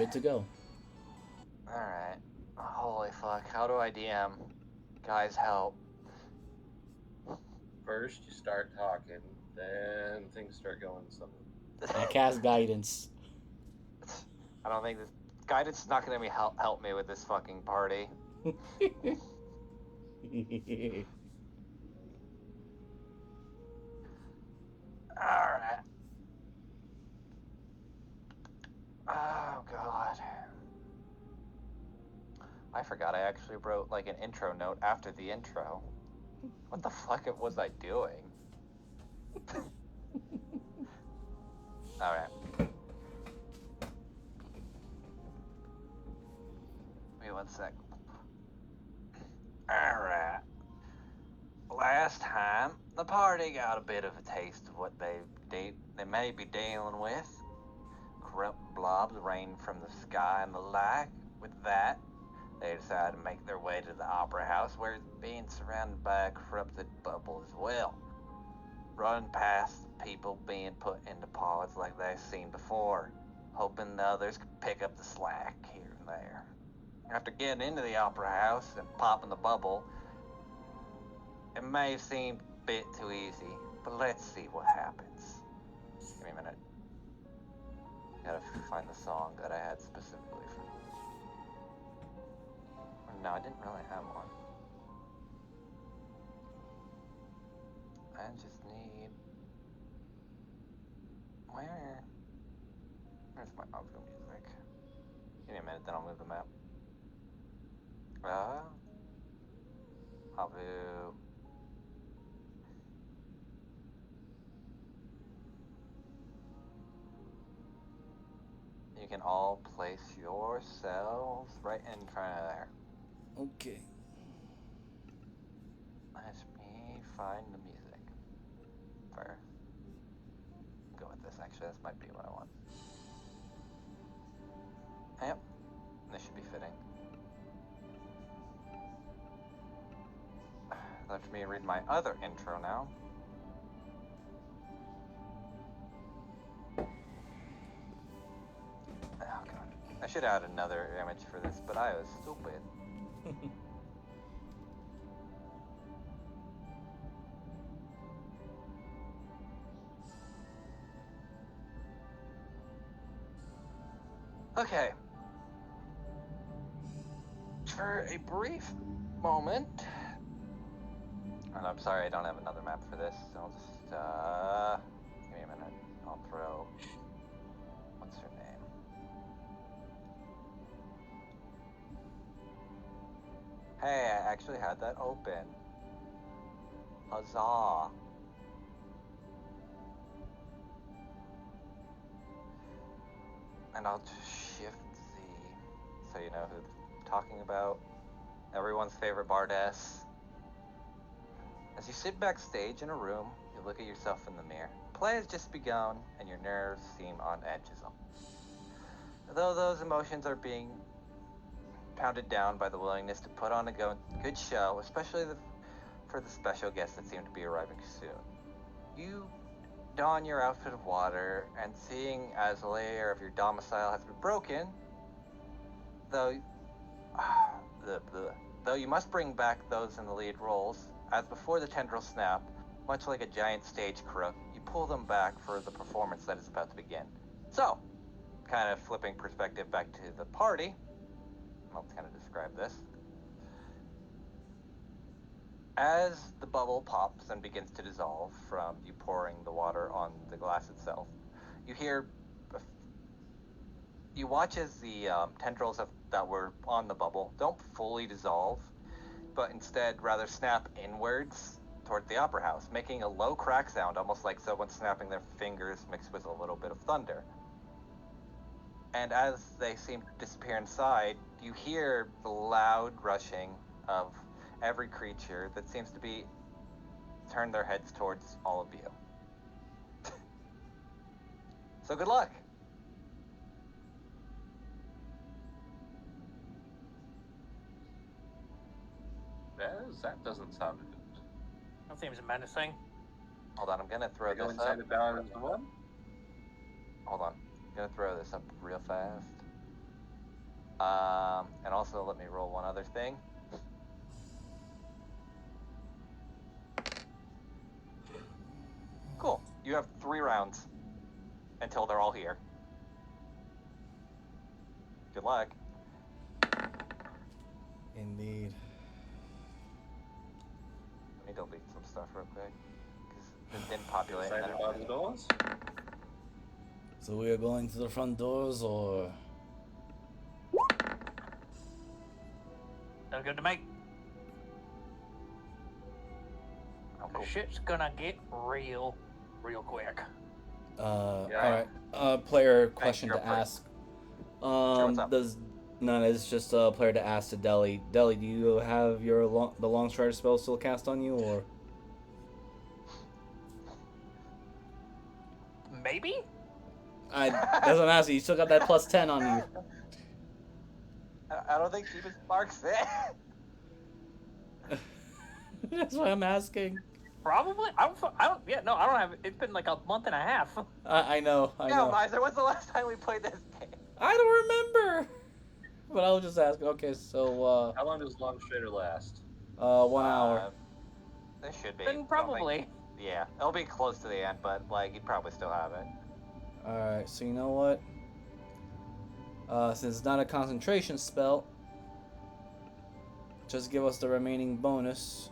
good to go. Alright. Holy fuck, how do I DM? Guys, help. First, you start talking, then things start going somewhere. I cast guidance. I don't think this guidance is not going to help me with this fucking party. Alright. Oh, God. I forgot I actually wrote, like, an intro note after the intro. What the fuck was I doing? Alright. Wait 1 sec. Alright. Last time, the party got a bit of a taste of what they may be dealing with. Corrupt blobs rain from the sky and the like. With that, they decided to make their way to the opera house, where it's being surrounded by a corrupted bubble as well. Run past people being put into pods like they've seen before, hoping the others could pick up the slack here and there. After getting into the opera house and popping the bubble, it may have seemed a bit too easy, but let's see what happens. Give me a minute. Gotta find the song that I had specifically for... No, I didn't really have one. I just need... Where's my outro music? Give me a minute, then I'll move the map. Havu. You can all place yourselves right in front of there. Okay. Let me find the music first. Go with this, actually. This might be what I want. Yep. This should be fitting. Let me read my other intro now. Oh, God. I should add another image for this, but I was stupid. Okay. For a brief moment, and I'm sorry I don't have another map for this, so I'll just, give me a minute. I'll throw, what's her name? Hey, I actually had that open. Huzzah. And I'll just shift Z so you know who I'm talking about. Everyone's favorite bardess. As you sit backstage in a room, you look at yourself in the mirror. Play has just begun, and your nerves seem on edge as well. Though those emotions are being pounded down by the willingness to put on a good show, especially for the special guests that seem to be arriving soon. You don your outfit of water, and seeing as a layer of your domicile has been broken, though you must bring back those in the lead roles, as before the tendrils snap, much like a giant stage crook, you pull them back for the performance that is about to begin. So, kind of flipping perspective back to the party, I'll kind of describe this. As the bubble pops and begins to dissolve from you pouring the water on the glass itself, you watch as the tendrils that were on the bubble don't fully dissolve, but instead rather snap inwards toward the opera house, making a low crack sound, almost like someone snapping their fingers mixed with a little bit of thunder. And as they seem to disappear inside, you hear the loud rushing of every creature that seems to be turn their heads towards all of you. So good luck! That doesn't sound good. That seems menacing. Hold on, I'm gonna throw Go this inside up. the balance one. Hold on. I'm gonna throw this up real fast. And also let me roll one other thing. Cool. You have 3 rounds until they're all here. Good luck. Indeed. Let me delete some stuff real quick. Because it didn't populate. Excited about the doors? So we are going to the front doors, or Sounds good to me. Oh, cool. Shit's gonna get real quick. all right. Player question you're to up first. ask. what's up? No, it's just a player to ask to Deli. Deli, do you have the long strider spell still cast on you, or? Maybe? That's what I'm asking. You still got that plus 10 on you. I don't think Stephen Sparks it. That's what I'm asking. Probably. I don't. Yeah, no, I don't have. It's been like a month and a half. I know. Yeah, Miser, when's the last time we played this game? I don't remember. But I was just asking. Okay, so How long does Long Strider last? 1 hour. This should be. Then probably. Yeah, it'll be close to the end, but like you'd probably still have it. All right. So you know what? Since it's not a concentration spell, just give us the remaining bonus.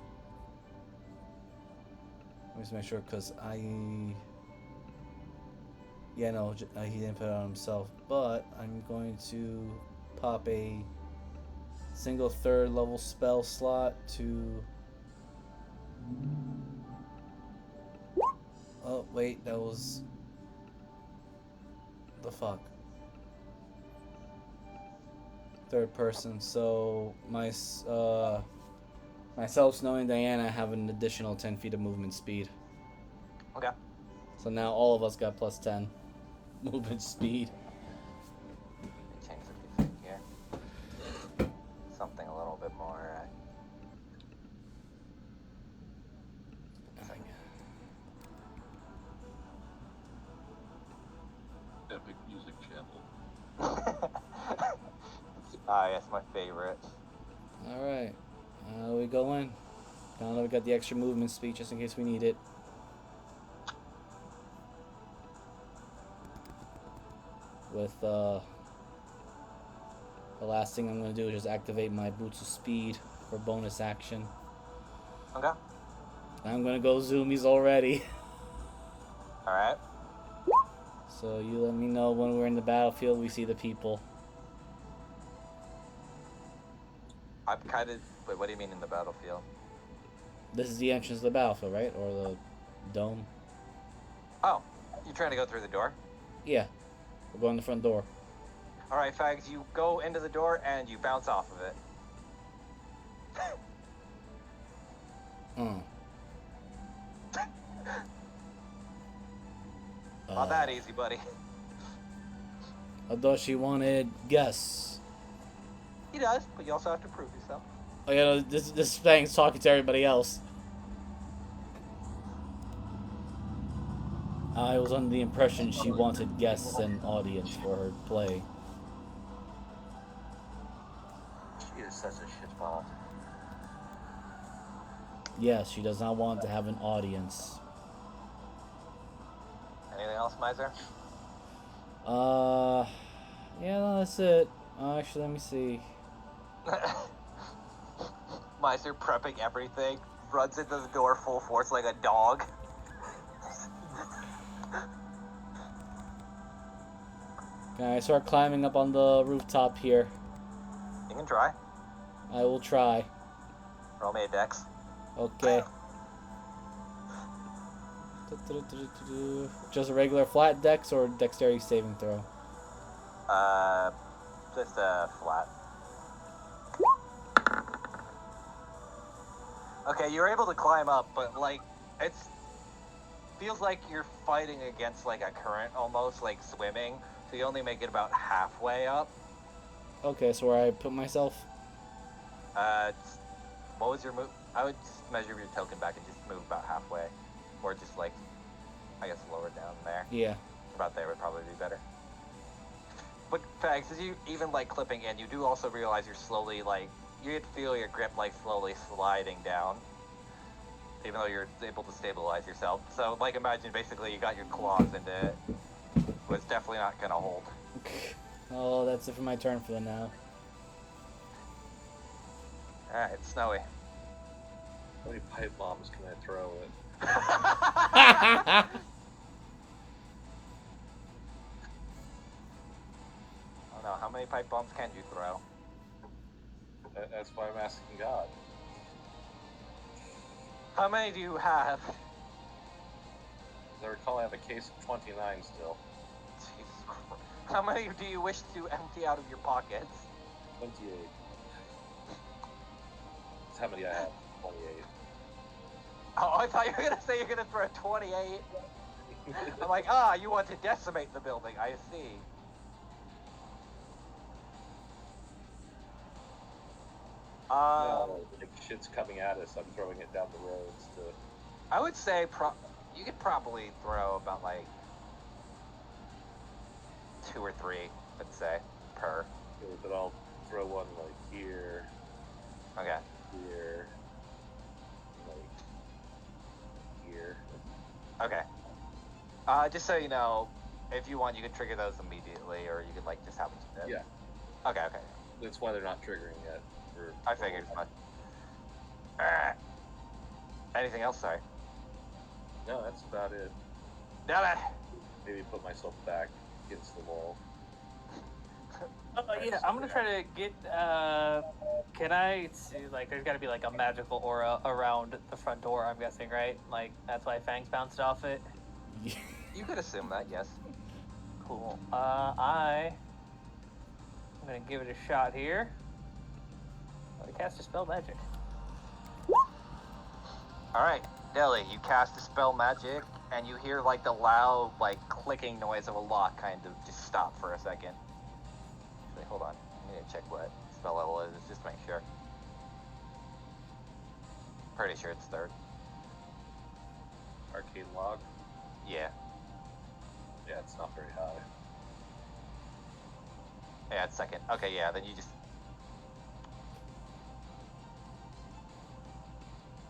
Let me just make sure, because yeah, no, he didn't put it on himself. But I'm going to pop a single 3rd level spell slot to. Oh wait, that was the fuck. 3rd person. So myself, Snowy, and Diana have an additional 10 feet of movement speed. Okay. So now all of us got plus 10 movement speed. Let me change a few things here. Something a little bit more. Epic music channel. Yes, my favorite. All right, we go in. Now that we got the extra movement speed just in case we need it. With the last thing I'm gonna do is just activate my boots of speed for bonus action. Okay. I'm gonna go zoomies already. All right. So you let me know when we're in the battlefield. We see the people. I'm kind of. Wait, what do you mean in the battlefield? This is the entrance to the battlefield, right? Or the dome? Oh, you trying to go through the door? Yeah. We're going the front door. All right, Fags, you go into the door and you bounce off of it. Not that easy, buddy. I thought she wanted guess. He does, but you also have to prove yourself. Oh yeah, this thing's talking to everybody else. I was under the impression she wanted guests and audience for her play. She is such a shitball. Yes, she does not want to have an audience. Anything else, Miser? Yeah, no, that's it. Actually, let me see. Miser prepping everything, runs into the door full force like a dog. Can I start climbing up on the rooftop here? You can try. I will try. Roll me a dex. Okay. Just a regular flat dex or dexterity saving throw? Just a flat. Okay, you're able to climb up, but like, feels like you're fighting against like a current almost, like swimming, so you only make it about halfway up. Okay, so where I put myself? What was your move? I would just measure your token back and just move about halfway. Or just like, I guess lower down there. Yeah. About there would probably be better. But Fags, as you even like clipping in, you do also realize you're slowly like you can feel your grip like slowly sliding down, even though you're able to stabilize yourself. So like imagine basically you got your claws into it. But it's definitely not gonna hold. Oh, that's it for my turn for the now. All right, Snowy. How many pipe bombs can I throw it? Oh no, how many pipe bombs can you throw? That's why I'm asking God. How many do you have? As I recall, I have a case of 29 still. Jesus Christ. How many do you wish to empty out of your pockets? 28. That's how many I have. 28. Oh, I thought you were gonna say you're gonna throw 28. I'm like, you want to decimate the building. I see. No, like shit's coming at us. I'm throwing it down the roads to. I would say you could probably throw about like 2 or 3, let's say, per. But I'll throw one like here, Okay. here, like here. Okay. Just so you know, if you want, you can trigger those immediately, or you could like just have them spin. Yeah. Okay. Okay. That's why they're not triggering yet. I figured as much. Anything else? Sorry. No, that's about it. Damn it. Maybe put myself back against the wall. Yeah, I'm gonna try to get. Can I see? Like, there's got to be like a magical aura around the front door. I'm guessing, right? Like, that's why Fangs bounced off it. You could assume that, yes. Cool. I'm gonna give it a shot here. I'm gonna cast a spell magic. Alright, Deli, you cast a spell magic, and you hear like the loud, like clicking noise of a lock kind of just stop for a second. Actually, hold on. I need to check what spell level it is, just to make sure. Pretty sure it's 3rd. Arcane log. Yeah. Yeah, it's not very high. Yeah, it's 2nd. Okay, yeah, then you just...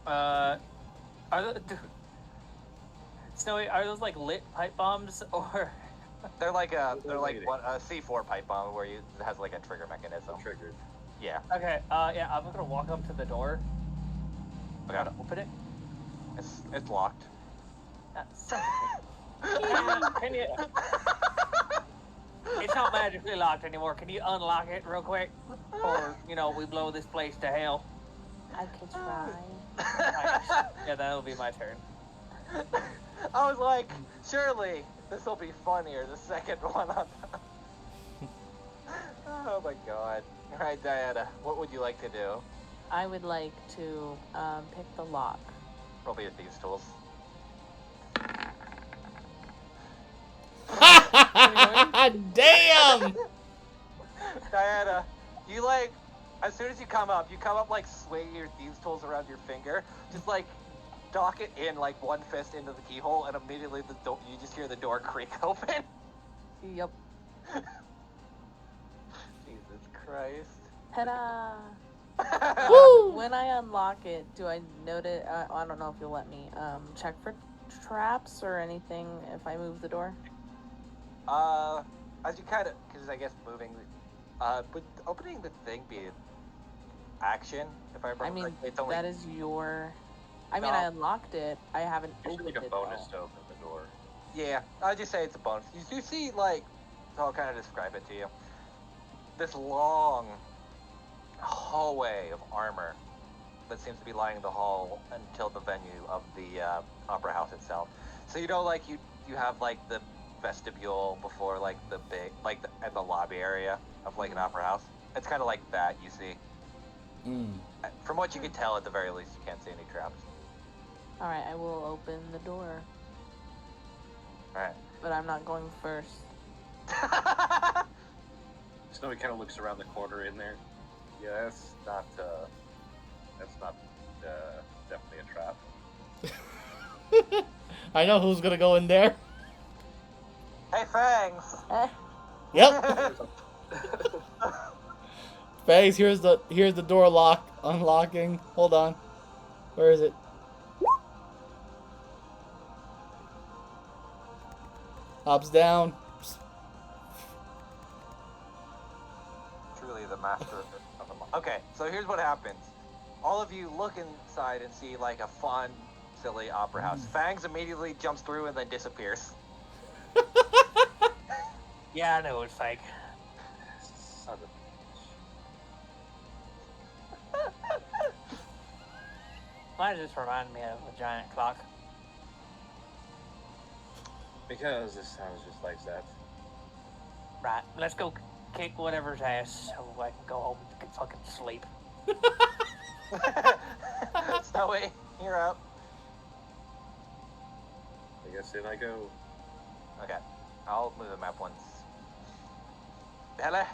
Are the Snowy? Are those like lit pipe bombs or? They're like a C4 pipe bomb where it has like a trigger mechanism. Triggered. Yeah. Okay. Yeah, I'm gonna walk up to the door. I gotta open it. It's locked. Can you? It's not magically locked anymore. Can you unlock it real quick? Or, we blow this place to hell. I could try. Yeah, that'll be my turn. I was like, surely this will be funnier, the second one on the... Oh my god. Alright, Diana, what would you like to do? I would like to pick the lock. Roll me your thieves tools. Damn! Diana, you like, as soon as you come up like swinging your thieves tools around your finger, just like dock it in like one fist into the keyhole, and immediately you just hear the door creak open. Yep. Jesus Christ. Ta-da! Woo! When I unlock it, do I note it? I don't know if you'll let me check for traps or anything if I move the door. As you kind of, because I guess moving, would opening the thing be an action? If I remember, I mean, correctly? It's only... that is your... I mean, No. I unlocked it. I haven't Usually opened like a it bonus though. to open the door. Yeah, I'll just say it's a bonus. You do see, like, so I'll kind of describe it to you. This long hallway of armor that seems to be lining the hall until the venue of the opera house itself. So like you have like the vestibule before like the big at the lobby area of like an opera house. It's kind of like that, you see. From what you can tell, at the very least, you can't see any traps. All right, I will open the door. All right. But I'm not going first. Snowy kind of looks around the corner in there. Yeah, that's not definitely a trap. I know who's gonna go in there. Hey, Fangs! Yep. Fangs, here's the door lock unlocking. Hold on. Where is it? Hops down. Truly the master of them. Okay, so here's what happens. All of you look inside and see like a fun, silly opera house. Fangs immediately jumps through and then disappears. Yeah, I know it's fake. Son of a Why does this remind me of a giant clock? Because this sounds just like that. Right, let's go kick whatever's ass so I can go home and fucking sleep. Snowy, you're up. I guess in I go. Okay, I'll move the map once. Bella?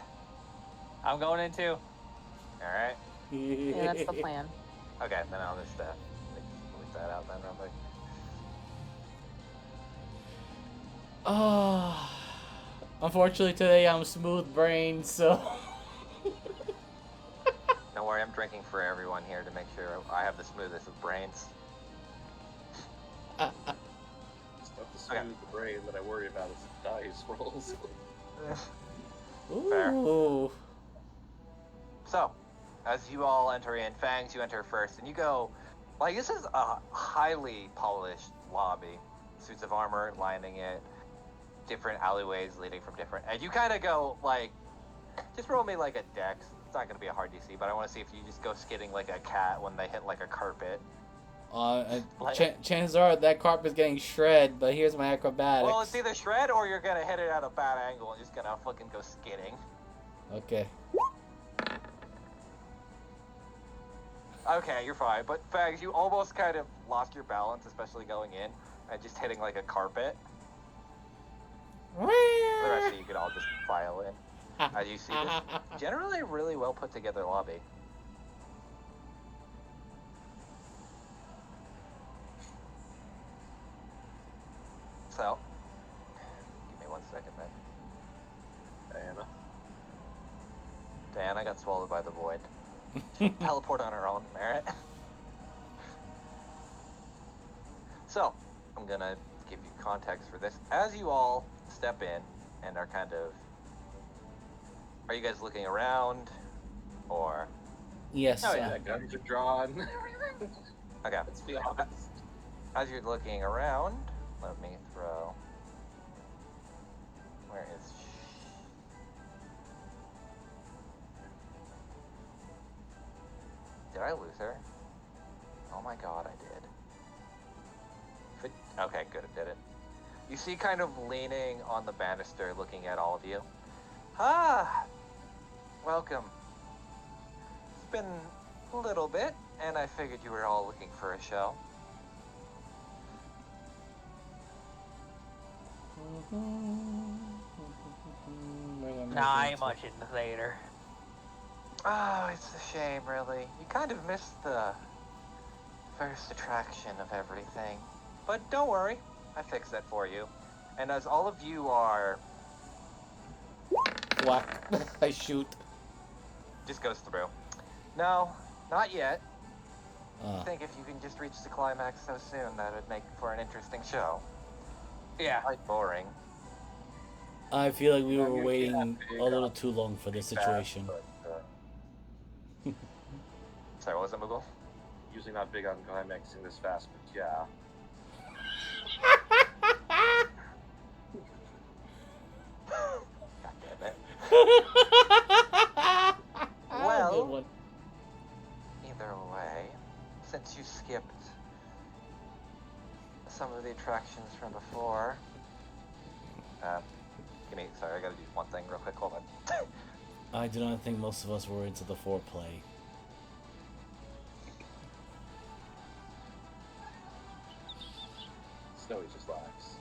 I'm going in too. Alright. Yeah, that's the plan. Okay, then I'll just leave that out then real quick. Oh, unfortunately today I'm smooth brained, so. Don't worry, I'm drinking for everyone here to make sure I have the smoothest of brains. It's not the smooth the brain that I worry about is the dice rolls. Fair. Ooh. So, as you all enter in, Fangs, you enter first, and you go, like, this is a highly polished lobby. Suits of armor lining it, different alleyways leading from different, and you kind of go, like, just roll me like a dex. It's not going to be a hard DC, but I want to see if you just go skidding like a cat when they hit like a carpet. Chances are that carpet's getting shred, but here's my acrobatics. Well, it's either shred or you're going to hit it at a bad angle and just going to fucking go skidding. Okay. Okay, you're fine. But Fags, you almost kind of lost your balance, especially going in and just hitting like a carpet. The rest of you could all just file in. As you see this generally really well put together lobby. So, give me 1 second then. Diana got swallowed by the void. Teleport on her own merit. So, I'm gonna give you context for this. As you all step in and are kind of... Are you guys looking around? Or... Yes. Oh yeah, guns are drawn. Okay. Let's be honest. As you're looking around, let me throw... Where is... Did I lose her? Oh my god, I did. Okay, good, it did it. You see kind of leaning on the banister looking at all of you. Ah! Welcome. It's been a little bit, and I figured you were all looking for a show. Nah, I ain't much in the theater. Oh, it's a shame, really. You kind of missed the first attraction of everything. But don't worry, I fixed that for you. And as all of you are... Whack. I shoot. Just goes through. No, not yet. I Uh, think if you can just reach the climax so soon, that would make for an interesting show. Yeah. Quite boring. I feel like we were Yeah, waiting big, a little too long for this situation. But, Sorry, what was it, Moogle? usually not big on climaxing this fast, but yeah. God damn it. Good Well, one. either way, since you skipped some of the attractions from before, sorry, I gotta do one thing real quick, hold on. I do not think most of us were into the foreplay. Snowy just laughs.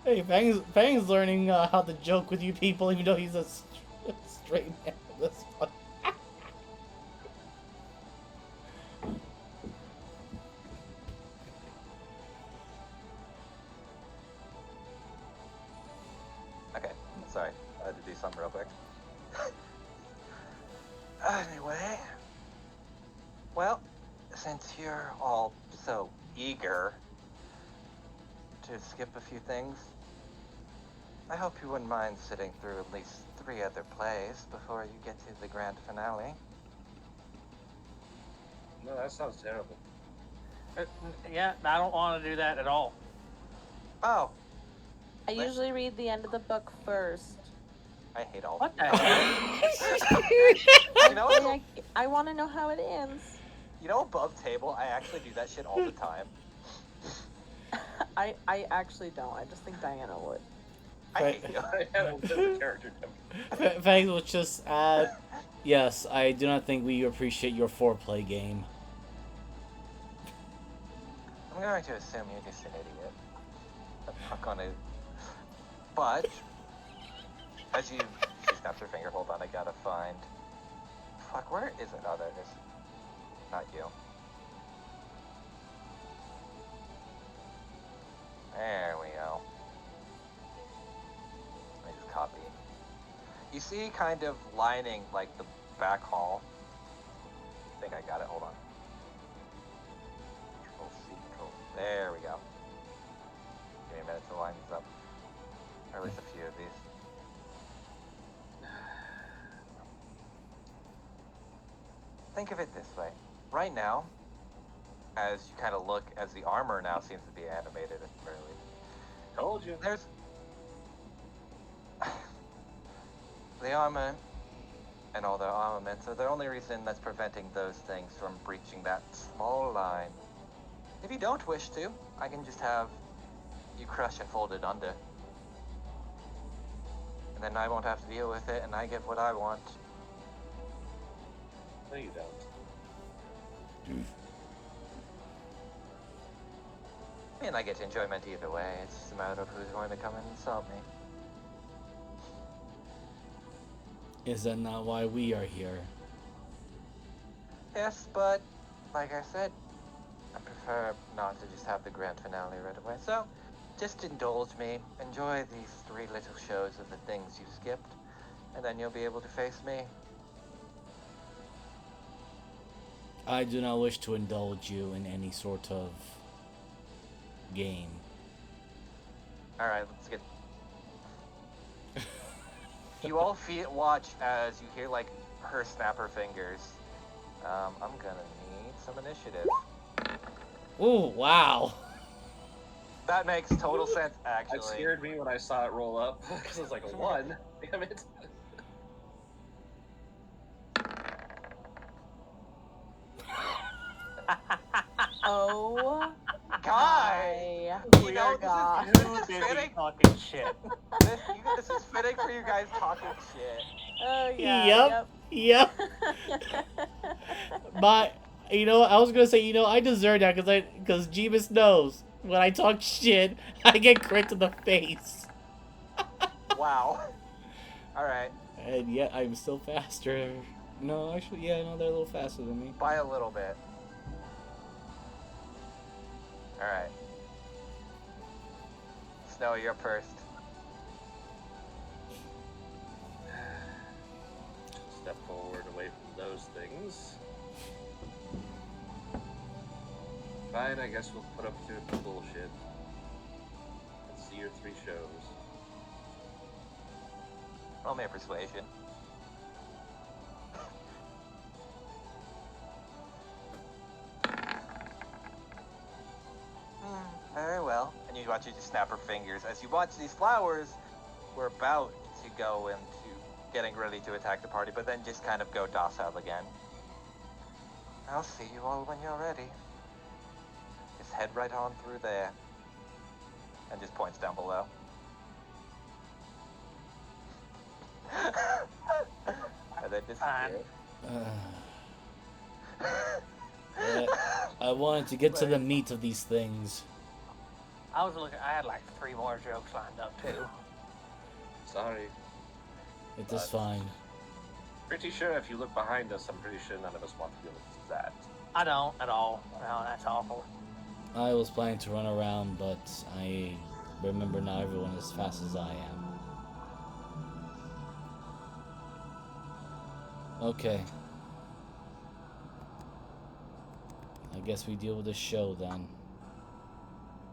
Hey, Fang's learning how to joke with you people, even though he's a straight man at this point. to do something real quick. Anyway, well, since you're all so eager to skip a few things, I hope you wouldn't mind sitting through at least 3 other plays before you get to the grand finale. No, that sounds terrible. Yeah, I don't want to do that at all. Oh, I usually read the end of the book first. I hate all What the of you. heck? You know, I want to know how it ends. you know, above table, I actually do that shit all the time. I actually don't. I just think Diana would. I Right. hate you. I had a different character. Fangs will just add, yes, I do not think we appreciate your foreplay game. I'm going to assume you're just an idiot. I'm not gonna. But as she snaps her finger. Hold on, I gotta find. Fuck, where is it? Oh, there it is. Not you. There we go. I just copy. You see, kind of lining like the back hall. I think I got it. Hold on. Control C, Control. There we go. Give me a minute to line these up. Or at least a few of these. Think of it this way. Right now, as you kind of look, as the armor now seems to be animated at the very least. Told you. There's the armor and all the armaments are the only reason that's preventing those things from breaching that small line. If you don't wish to, I can just have you crush and fold it under. And then I won't have to deal with it and I get what I want. No, you don't. And I get enjoyment either way. It's just a matter of who's going to come and insult me. Is that not why we are here? Yes, but like I said, I prefer not to just have the grand finale right away. So, just indulge me. Enjoy these 3 little shows of the things you skipped, and then you'll be able to face me. I do not wish to indulge you in any sort of game. Alright, let's get... You all watch as you hear, like, her snap her fingers. I'm gonna need some initiative. Oh, wow. That makes total sense, actually. That scared me when I saw it roll up, because I was like, a 1. Damn it. Oh, Guy! my You know, God. this is Busy fitting. talking shit. This is fitting for you guys talking shit. Oh yeah. Yep. But, you know, I was gonna say, you know, I deserve that because Jeebus knows when I talk shit, I get crit to the face. Wow. Alright, And yet I'm still faster. No, actually, yeah, no, they're a little faster than me. by a little bit. Alright. Snow, you're first. Step forward away from those things. Fine, I guess we'll put up to the bullshit. Let's see your 3 shows. Roll me a persuasion. Very well. And you watch her just snap her fingers as you watch these flowers were about to go into getting ready to attack the party, but then just kind of go docile again. I'll see you all when you're ready. Just head right on through there. And just points down below. And then disappear. I wanted to get to the meat of these things. I was looking. I had like 3 more jokes lined up too. Sorry. It is fine. Pretty sure if you look behind us, I'm pretty sure none of us want to deal with that. I don't at all. No, that's awful. I was planning to run around, but I remember not everyone as fast as I am. Okay. I guess we deal with the show then.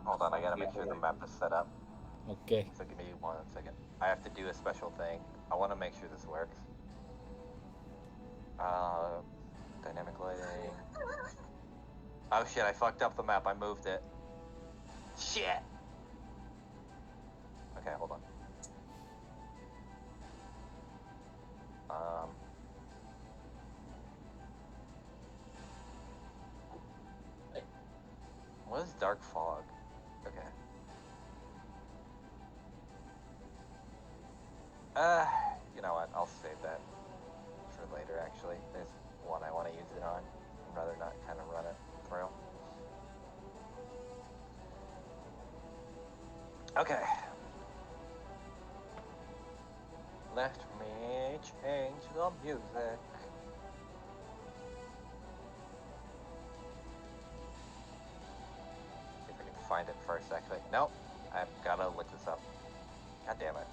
Hold on, I gotta make sure the map is set up. Okay. So give me 1 second. I have to do a special thing. I want to make sure this works. Dynamic lighting. Oh shit, I fucked up the map. I moved it. Shit! Okay, hold on. What is dark fog? Okay. You know what? I'll save that for later, actually. There's one I want to use it on. I'd rather not kind of run it through. Okay. Let me change the music. See if I can find it first, actually. Nope. I've gotta look this up. God damn it.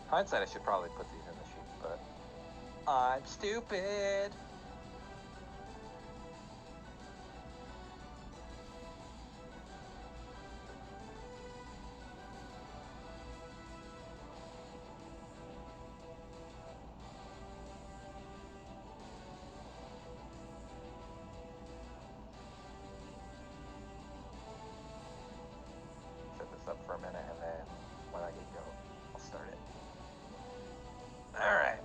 Hindsight, I should probably put these in the sheet, but I'm stupid. Set this up for a minute, and then when I get go, I'll start it. Alright.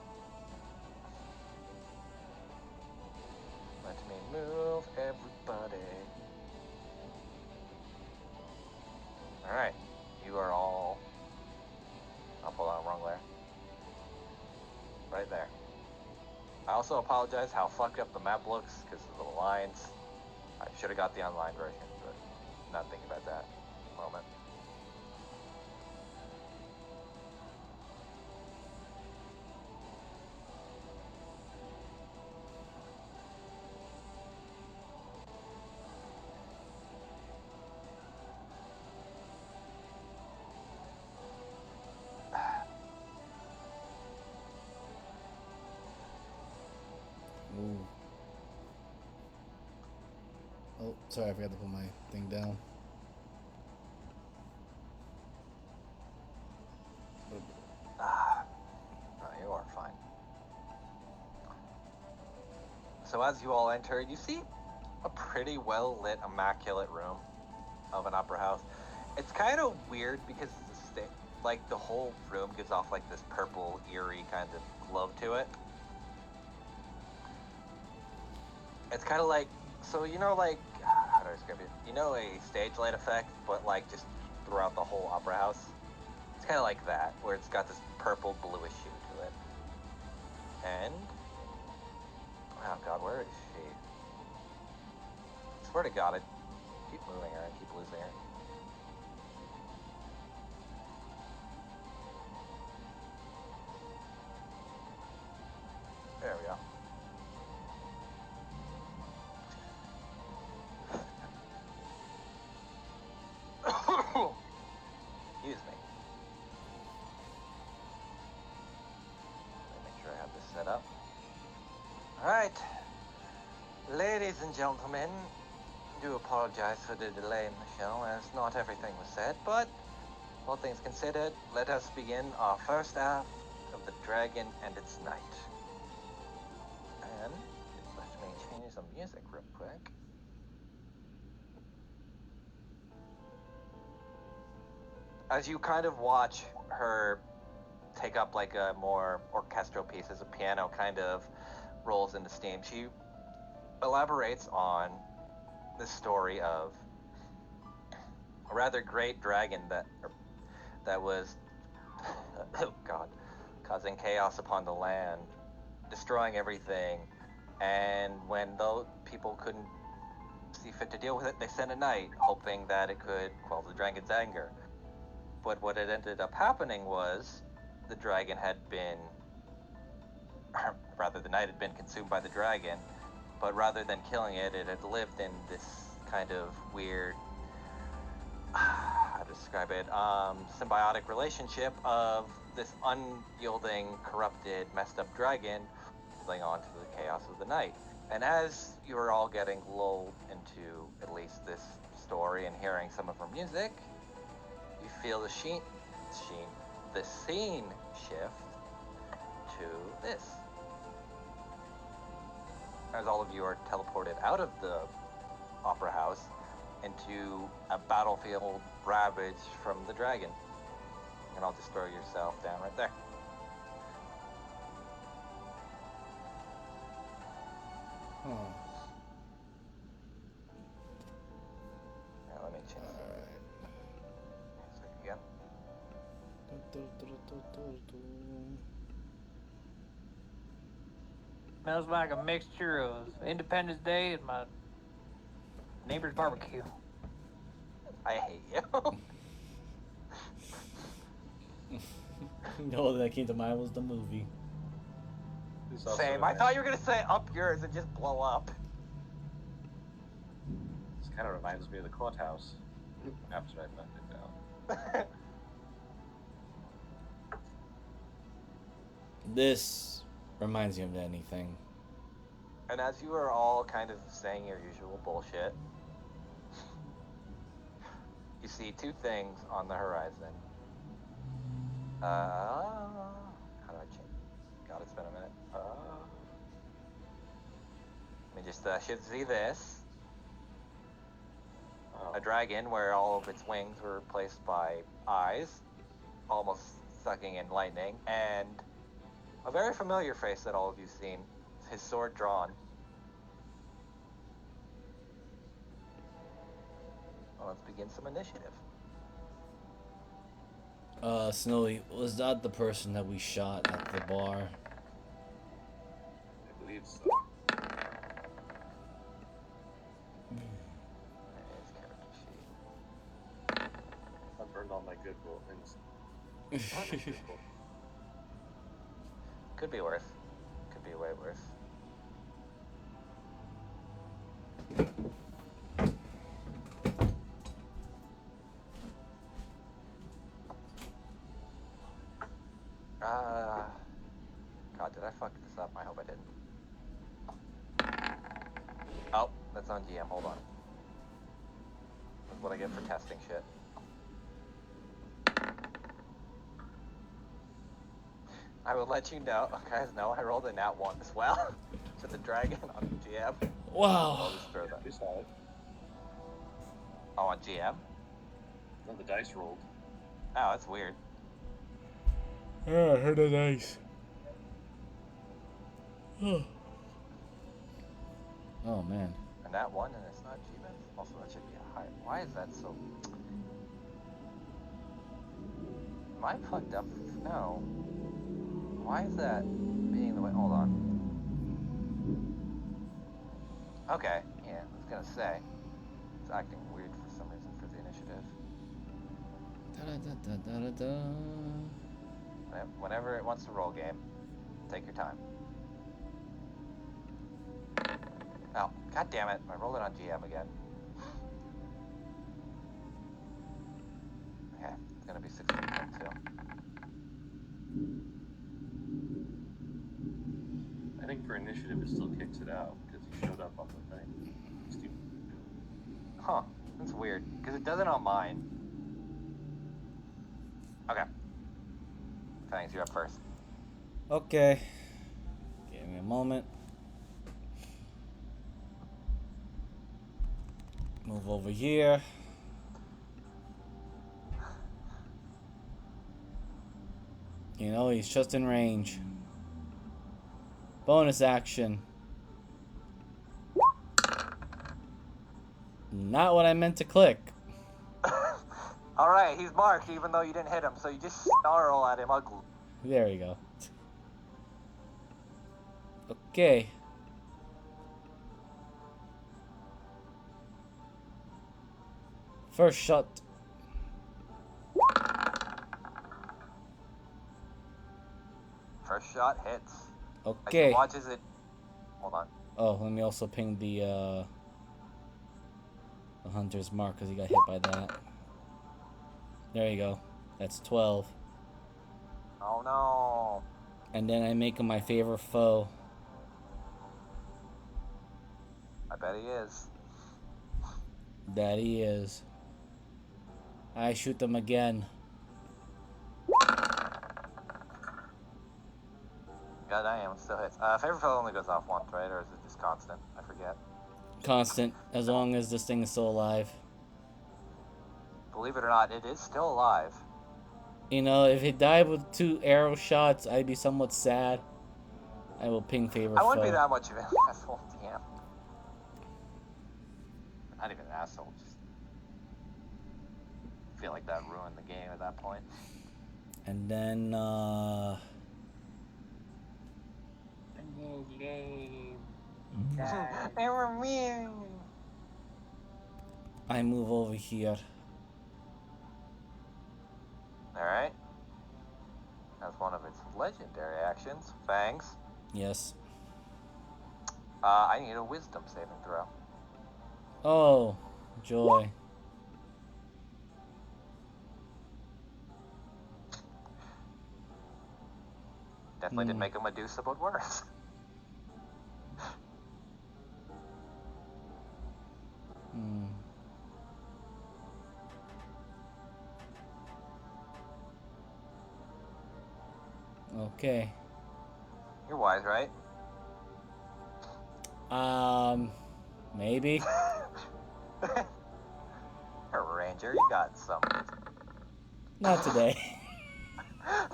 Let me move everybody. Alright. You are all... Oh, hold on, wrong layer. Right there. I also apologize how fucked up the map looks because of the lines. I should have got the online version, but not thinking about that moment. Ooh. Oh, sorry, I forgot to put my thing down. No, you are fine. So as you all enter, you see a pretty well-lit, immaculate room of an opera house. It's kind of weird because like the whole room gives off like this purple, eerie kind of glow to it. It's kind of like, so you know, like, how do I describe it? You know, a stage light effect, but like just throughout the whole opera house. It's kind of like that, where it's got this purple, bluish hue to it. And oh god, where is she? I swear to god, I keep moving her and keep losing her. There we go. Excuse me. Let me make sure I have this set up. Alright. Ladies and gentlemen, do apologize for the delay in the show, as not everything was said, but all things considered, let us begin our first act of The Dragon and Its Night. And let me change the music real quick. As you kind of watch her take up like a more orchestral piece as a piano kind of rolls into steam, she elaborates on the story of a rather great dragon that was oh god, causing chaos upon the land, destroying everything, and when those people couldn't see fit to deal with it, they sent a knight, hoping that it could quell the dragon's anger. But what had ended up happening was the dragon had been, rather the knight had been consumed by the dragon, but rather than killing it, it had lived in this kind of weird, how to describe it, symbiotic relationship of this unyielding, corrupted, messed up dragon, settling onto the chaos of the night. And as you are all getting lulled into at least this story and hearing some of her music, you feel the scene shift to this. As all of you are teleported out of the opera house into a battlefield ravaged from the dragon. And I'll just throw yourself down right there. Huh. Now let me change music again. Smells like a mixture of Independence Day and my neighbor's barbecue. I hate you. All that came to mind was the movie. There's also Same. a- I thought you were gonna say up yours and just blow up. This kind of reminds me of the courthouse. After I found it out. This reminds me of anything. And as you are all kind of saying your usual bullshit, you see two things on the horizon. How do I change? God, it's been a minute. Let me just should see this. Oh. A dragon where all of its wings were replaced by eyes, almost sucking in lightning, and a very familiar face that all of you've seen, his sword drawn. Well, let's begin some initiative. Snowy, was that the person that we shot at the bar? I believe so. There's character sheet. I burned all my good roll things. Could be worse. Could be way worse. God, did I fuck this up? I hope I didn't. Oh, that's on GM. Hold on. That's what I get for testing shit. I will let you know, guys know I rolled a nat 1 as well. To the dragon on GM. Wow. I'll just throw that. We saw it. Oh, on GM? No, the dice rolled. Oh, that's weird. Yeah, I heard that nice. Oh man. And that one, and it's not GM. Also, that should be a high. Why is that so? Am I fucked up? No. Why is that being the way? Hold on. Okay. Yeah, I was gonna say it's acting weird for some reason for the initiative. Whenever it wants to roll game, take your time. Oh, god damn it! I rolled it on GM again. Okay, it's gonna be 16.2. I think for initiative, it still kicks it out because he showed up on the thing. Stupid. Huh? That's weird because it does it on mine. Okay. Thanks. You're up first. Okay. Give me a moment. Move over here. You know, he's just in range. Bonus action. Not what I meant to click. Alright, he's marked even though you didn't hit him, so you just snarl at him ugly. There we go. Okay. First shot. First shot hits. As Okay. he watches it. Hold on. Oh, let me also ping the hunter's mark because he got hit by that. There you go. That's 12. Oh no. And then I make him my favorite foe. bet he is. That he is. I shoot him again. God damn, it still hits. Favorite foe only goes off once, right? Or is it just constant? I forget. Constant, as long as this thing is still alive. Believe it or not, it is still alive. You know, if it died with 2 arrow shots, I'd be somewhat sad. I will ping favorite I wouldn't be foe. that much of an asshole, damn. Not even an asshole, just feel like that ruined the game at that point. And then, I move over here. Alright. That's one of its legendary actions. Fangs. Yes. I need a wisdom saving throw. Oh, joy. Definitely didn't make a Medusa, but worse. Okay. You're wise, right? Maybe. Ranger, you got some. Not today.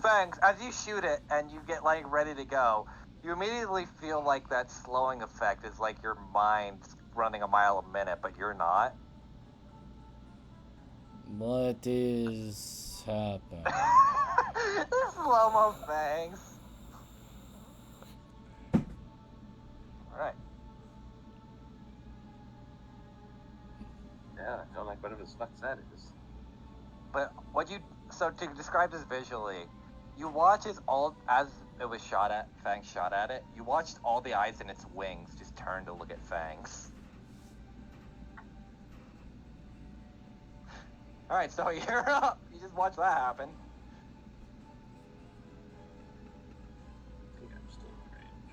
Fangs, as you shoot it and you get like ready to go, you immediately feel like that slowing effect is like your mind's running a mile a minute, but you're not. What is happening? Slow-mo Fangs. Alright. Yeah, I don't like whatever the fuck that is. But so to describe this visually, you watch as it was shot at, Fangs shot at it, you watched all the eyes in its wings just turn to look at Fangs. Alright, so you're up. You just watch that happen. I think I'm still in range.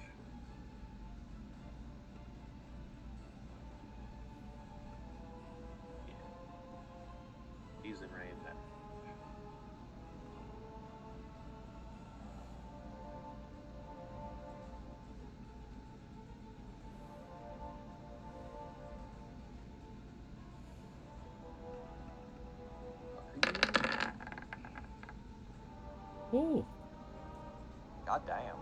Yeah. He's in range. Ooh. God damn.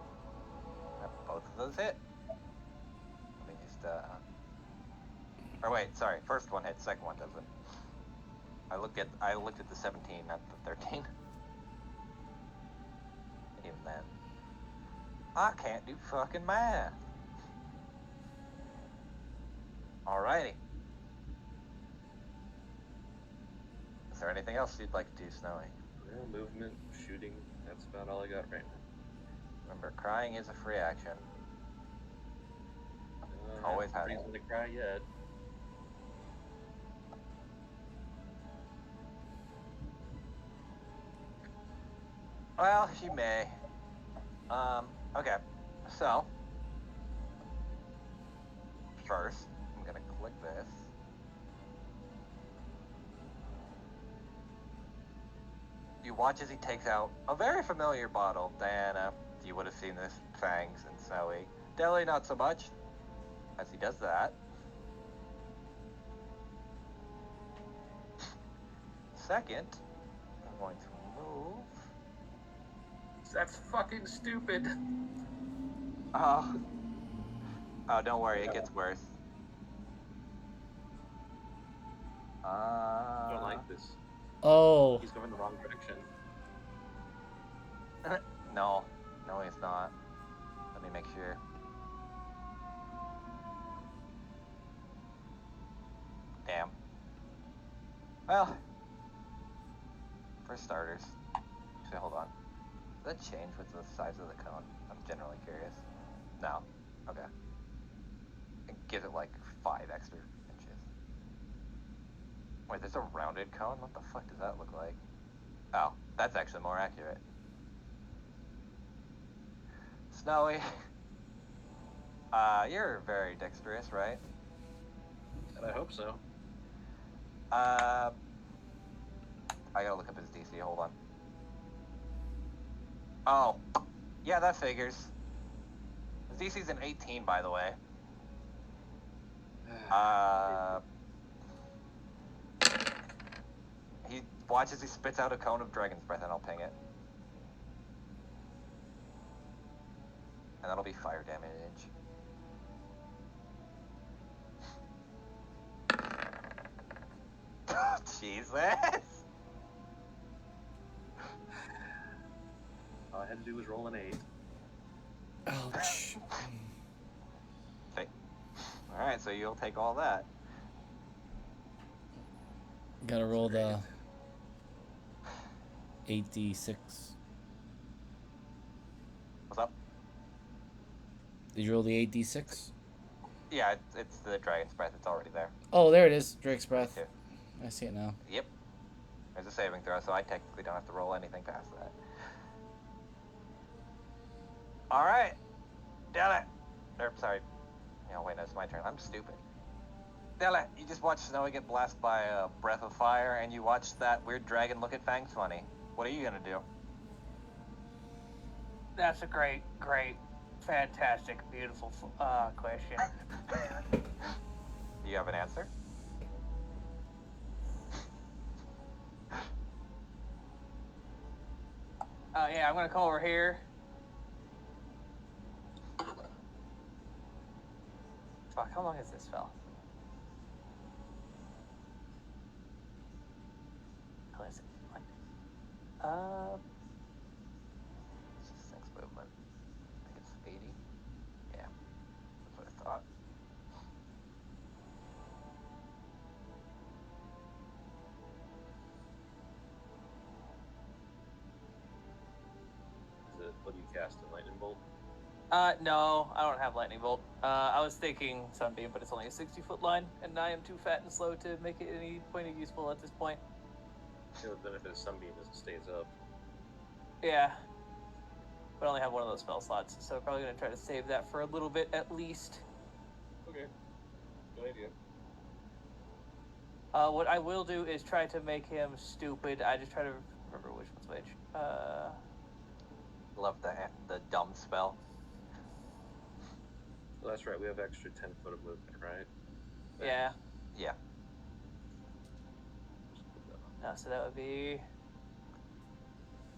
Both of those hit. Let me just, or wait, sorry. First one hit, second one doesn't. I looked at the 17, not the 13. Even then. I can't do fucking math. Alrighty. Is there anything else you'd like to do, Snowy? Well, movement, shooting, that's about all I got right now. Remember, crying is a free action. Always has reason to cry yet. Well, she may. Okay. So, first, I'm gonna click this. You watch as he takes out a very familiar bottle. Diana, you would have seen this, Fangs and Snowy. Deli, not so much, as he does that. Second, I'm going to move. That's fucking stupid. Oh, don't worry, it gets worse. I don't like this. Oh. He's going the wrong direction. No, he's not. Let me make sure. Damn. Well, for starters, actually, hold on. Does that change with the size of the cone? I'm generally curious. No. Okay. It gives it like 5 extra inches. Wait, there's a rounded cone? What the fuck does that look like? Oh, that's actually more accurate. Snowy. You're very dexterous, right? And I hope so. I gotta look up his DC. Hold on. Oh, yeah, that figures. His DC's an 18, by the way. He watches. He spits out a cone of dragon's breath, and I'll ping it. And that'll be fire damage. Jesus! All I had to do was roll an 8. Ouch. Alright, so you'll take all that. Gotta roll the 8d6. What's up? Did you roll the 8d6? Yeah, it's the dragon's breath. It's already there. Oh, there it is. Drake's breath. Too. I see it now. Yep. There's a saving throw, so I technically don't have to roll anything past that. Alright. Della. Or, sorry. Wait, no, it's my turn. I'm stupid. Della, you just watched Snowy get blasted by a breath of fire, and you watched that weird dragon look at Fangs funny. What are you gonna do? That's a great, fantastic, beautiful question. Do you have an answer? Yeah, I'm gonna come over here. Fuck, how long is this spell? How is it? What? It's just 6 movement. I think it's 80. Yeah, that's what I thought. What do you cast? A lightning bolt? No, I don't have lightning bolt. I was thinking sunbeam, but it's only a 60-foot line, and I am too fat and slow to make it any point of useful at this point. The benefit of sunbeam is it stays up. Yeah. But I only have one of those spell slots, so I'm probably gonna try to save that for a little bit at least. Okay. Good idea. What I will do is try to make him stupid. I just try to remember which one's which. Love the dumb spell. Well, that's right. We have extra 10 foot of movement, right? Yeah. Yeah. No, so that would be...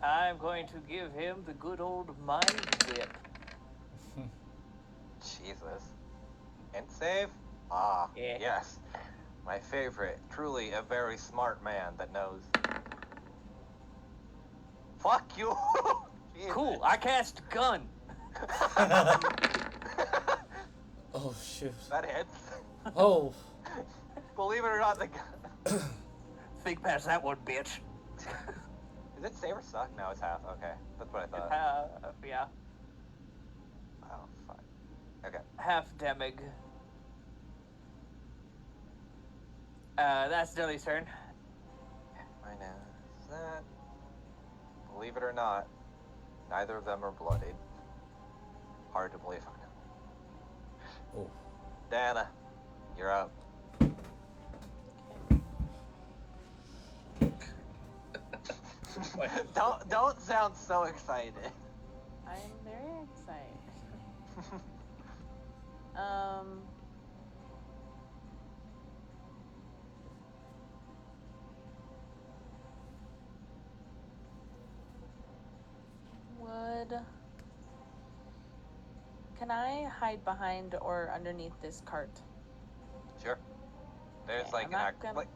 I'm going to give him the good old mind whip. Jesus. Int save? Ah, Yeah. yes. My favorite. Truly a very smart man that knows. Fuck you! Jesus. Cool, I cast gun. Oh, shoot. That hits. Oh. Believe it or not, the gun. Think past that one, bitch. Is it save or suck? No, it's half. Okay. That's what I thought. Yeah. Oh, fuck. Okay. Half Demig. That's Dilly's turn. I know. That. Believe it or not, neither of them are bloodied. Hard to believe. Oh. Dana, you're up. Don't sound so excited. I'm very excited. Can I hide behind or underneath this cart? Sure. There's Okay, like I'm an not act. gonna- Like,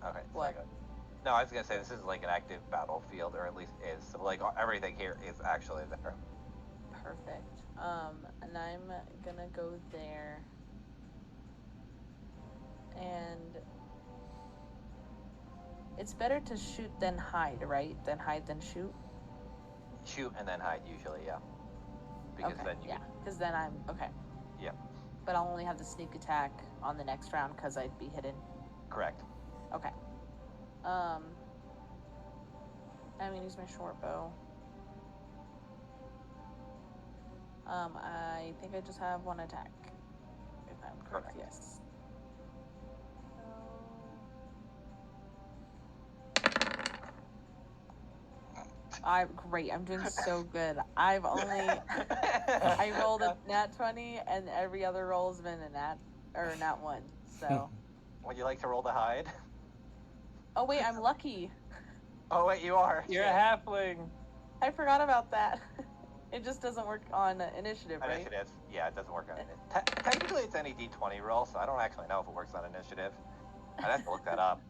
okay. What? Sorry, go ahead. No, I was gonna say this is like an active battlefield, or at least is. So like everything here is actually there. Perfect. And I'm gonna go there. And it's better to shoot than hide, right? Than hide than shoot. Shoot and then hide usually, yeah. Because Okay, then you yeah. can, Because then I'm okay. yeah, But I'll only have the sneak attack on the next round because I'd be hidden. correct. Okay. I'm gonna use my short bow. I think I just have one attack. If I'm correct, Correct. yes. I'm great. I'm doing so good. I rolled a nat 20, and every other roll has been a nat 1. So. Would you like to roll to hide? Oh wait, I'm lucky. Oh wait, you are. You're a halfling. I forgot about that. It just doesn't work on initiative, right? Initiative. Yeah, it doesn't work on it. Technically, it's any D20 roll, so I don't actually know if it works on initiative. I'd have to look that up.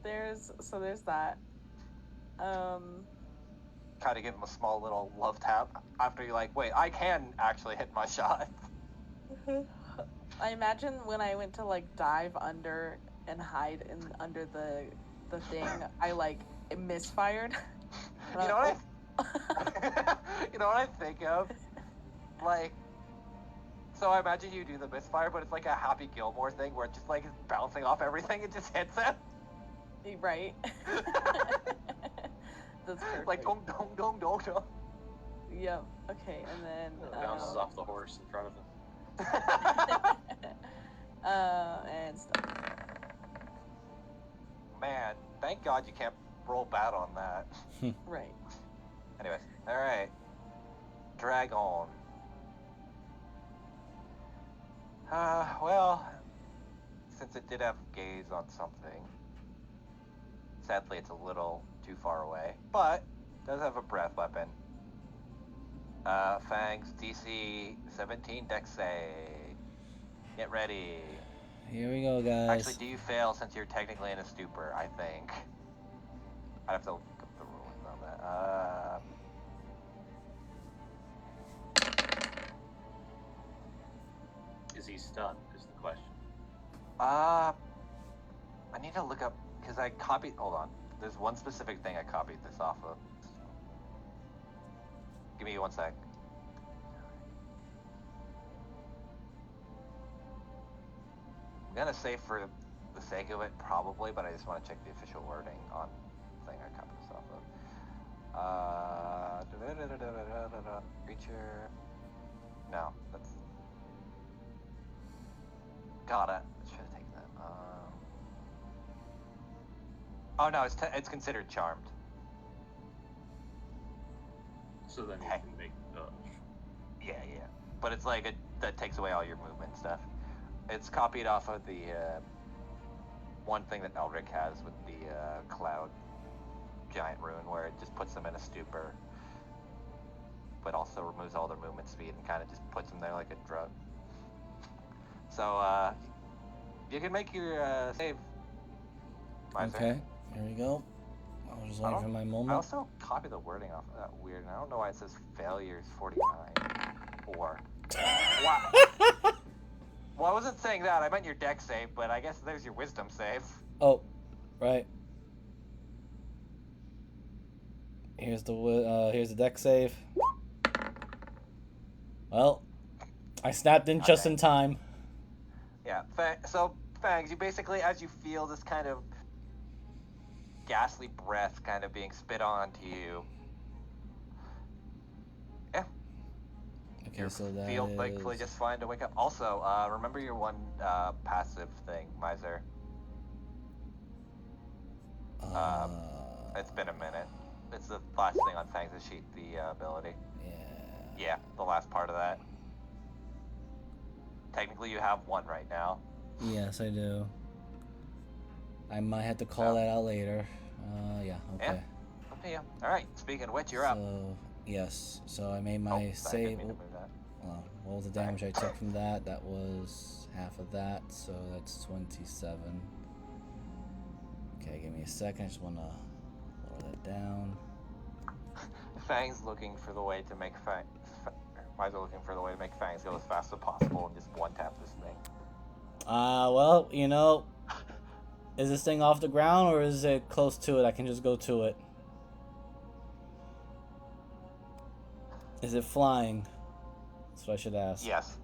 There's that. Kind of give him a small little love tap after you're like, wait, I can actually hit my shot. I imagine when I went to like dive under and hide under the thing, I like misfired. You know what you know what I think of? Like, so I imagine you do the misfire, but it's like a Happy Gilmore thing where it just like is bouncing off everything and just hits him. Right. That's perfect. Like dong dong dong dong dong. Yep. Okay, and then Bounces off the horse in front of him. and stuff. Man, thank God you can't roll bad on that. Right. Anyways, alright. Drag on. Well, since it did have gaze on something, sadly it's a little too far away, but it does have a breath weapon. Fangs, DC 17 dex save. Get ready. Here we go, guys. Actually, do you fail since you're technically in a stupor, I think. I'd have to look up the rules on that. Is he stunned? Is the question. I need to look up, because I copied, hold on. There's one specific thing I copied this off of. Give me 1 sec. I'm gonna say for the sake of it, probably, but I just want to check the official wording on the thing I copied this off of. Creature. No, that's. God, I should have taken that. Oh no, it's considered charmed. So then you Heck. can make. Yeah. But it's like that takes away all your movement stuff. It's copied off of the one thing that Eldrick has with the cloud giant rune, where it just puts them in a stupor, but also removes all their movement speed and kind of just puts them there like a drug. So you can make your save. Miser. Okay, here we go. I was just waiting for my I moment. also copied the wording off of that weird, and I don't know why it says failures 49 or. Wow. Well, I wasn't saying that. I meant your deck save, but I guess there's your wisdom save. Oh, right. Here's the deck save. Well, I snapped in just in time. Yeah. So, Fangs, you basically, as you feel this kind of ghastly breath kind of being spit onto you, yeah, Okay, so that feel is... thankfully just fine to wake up. Also, remember your one passive thing, Miser. It's been a minute. It's the last thing on Fangs' sheet, the ability. Yeah. Yeah, the last part of that. Technically, you have one right now. Yes, I do. I might have to call that out later. Yeah, okay. Yeah, up to you. Alright, speaking of which, you're up. So, yes, so I made my I save. didn't mean to move that. What was the damage I took from that? That was half of that, so that's 27. Okay, give me a second. I just want to lower that down. Fang's looking for the way to make Miser looking for the way to make Fangs go as fast as possible and just one tap this thing. Well, you know, is this thing off the ground or is it close to it? I can just go to it. Is it flying? That's what I should ask. Yes.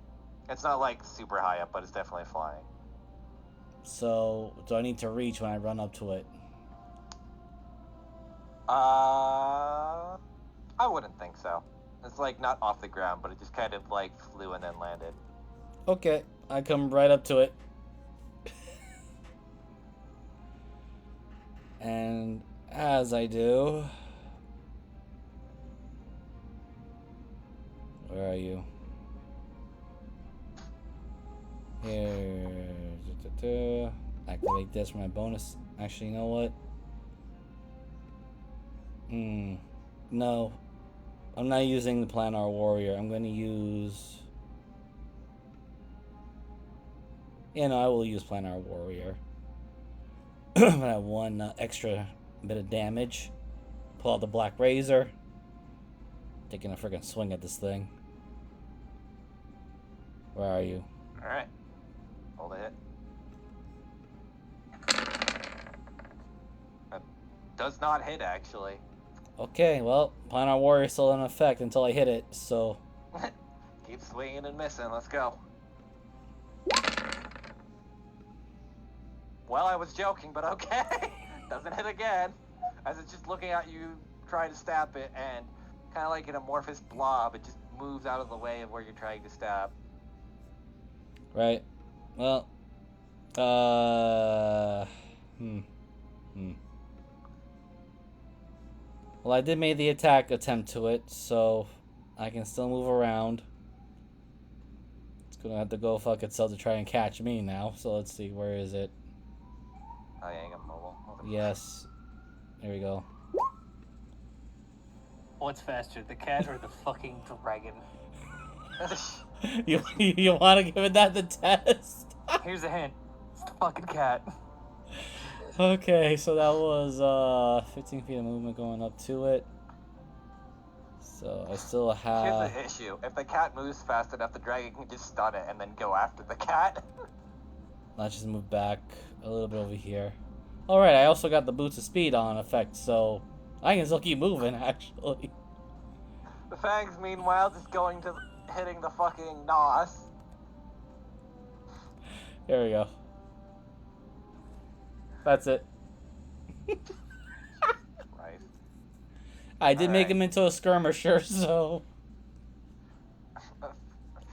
It's not like super high up, but it's definitely flying. So, do I need to reach when I run up to it? I wouldn't think so. It's like not off the ground, but it just kind of like flew and then landed. Okay, I come right up to it. And As I do. Where are you? Here. Activate this for my bonus. Actually, you know what? No. I'm not using the Planar Warrior. I'm going to use... Yeah, no, I will use Planar Warrior. I'm gonna have one extra bit of damage. Pull out the Black Razor. Taking a freaking swing at this thing. Where are you? Alright. Hold a hit. That does not hit, actually. Okay, well, Planar Warrior is still in effect until I hit it, so... Keep swinging and missing. Let's go. Well, I was joking, but okay. Doesn't hit again. As it's just looking at you, trying to stab it, and kind of like an amorphous blob, it just moves out of the way of where you're trying to stab. Right. Well, Well, I did make the attack attempt to it, so I can still move around. It's gonna have to go fuck itself to try and catch me now, so let's see, where is it? Oh, yeah, I'm mobile. Yes. There we go. What's faster, the cat or the fucking dragon? You want to give it that the test? Here's a hint. It's the fucking cat. Okay, so that was 15 feet of movement going up to it. So I still have... Here's the issue. If the cat moves fast enough, the dragon can just stun it and then go after the cat. Let's just move back a little bit over here. Alright, I also got the Boots of Speed on effect, so I can still keep moving, actually. The fangs, meanwhile, just going to hitting the fucking nos. There we go. That's it. Right. I did make Alright. him into a skirmisher, so...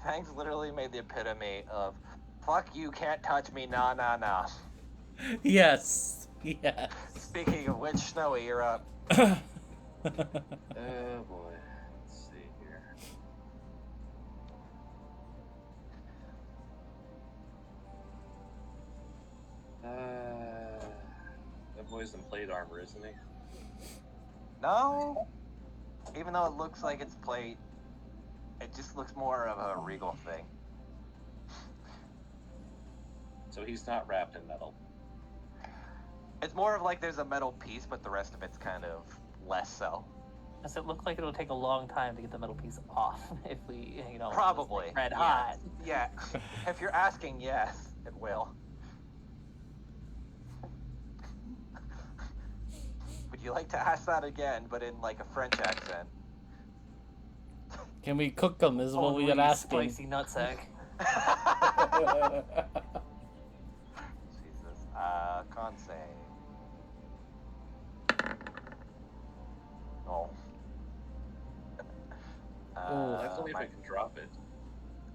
Fangs literally made the epitome of, fuck you, can't touch me, nah, nah, nah. Yes. Yes. Speaking of which, Snowy, you're up. Oh boy. Let's see here. That boy's in plate armor, isn't he? No. Even though it looks like it's plate, it just looks more of a regal thing. So he's not wrapped in metal. It's more of like there's a metal piece, but the rest of it's kind of less so. Does it look like it'll take a long time to get the metal piece off if we, you know, Probably. it's, like, red yeah. hot? Yeah. If you're asking, yes, it will. Would you like to ask that again, but in like a French accent? Can we cook them is what we Holy got asking. spicy nutsack. Jesus. Conseil. Oh. That's only if I can drop it.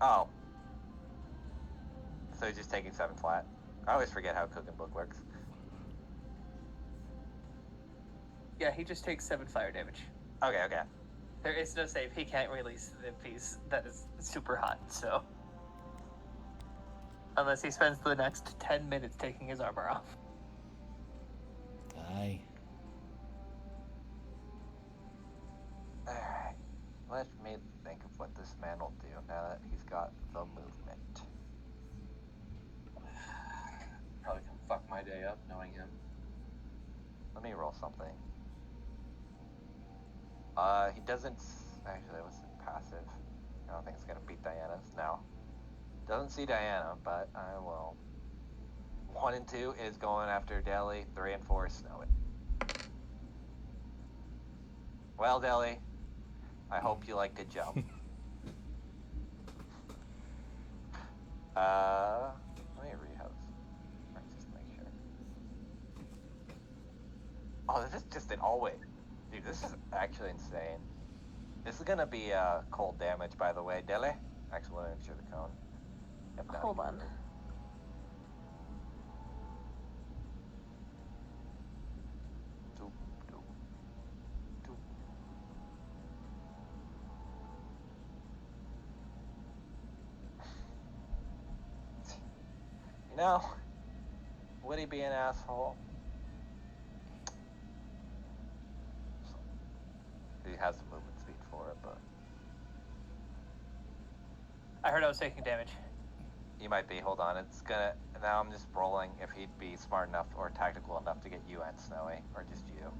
Oh. So he's just taking 7 flat. I always forget how Cook and Book works. Yeah, he just takes 7 fire damage. Okay, okay. There is no save. He can't release the piece that is super hot, so. Unless he spends the next 10 minutes taking his armor off. Aye. Alright. Let me think of what this man will do now that he's got the movement. Probably can fuck my day up knowing him. Let me roll something. He doesn't... Actually, what's the passive? I don't think it's gonna beat Diana's. No. Doesn't see Diana, but I will. 1 and 2 is going after Deli. 3 and 4 is Snowy. Well, Deli, I hope you like to jump. Let me rehouse. Let's just make sure. Oh, this is just an always. Dude, this is actually insane. This is gonna be cold damage, by the way, Deli. Actually, let me make sure the cone. If not, Hold you can on. do it. No. Would he be an asshole? He has the movement speed for it, but I heard I was taking damage. you might be. Hold on, it's gonna. Now I'm just rolling if he'd be smart enough or tactical enough to get you and Snowy, or just you.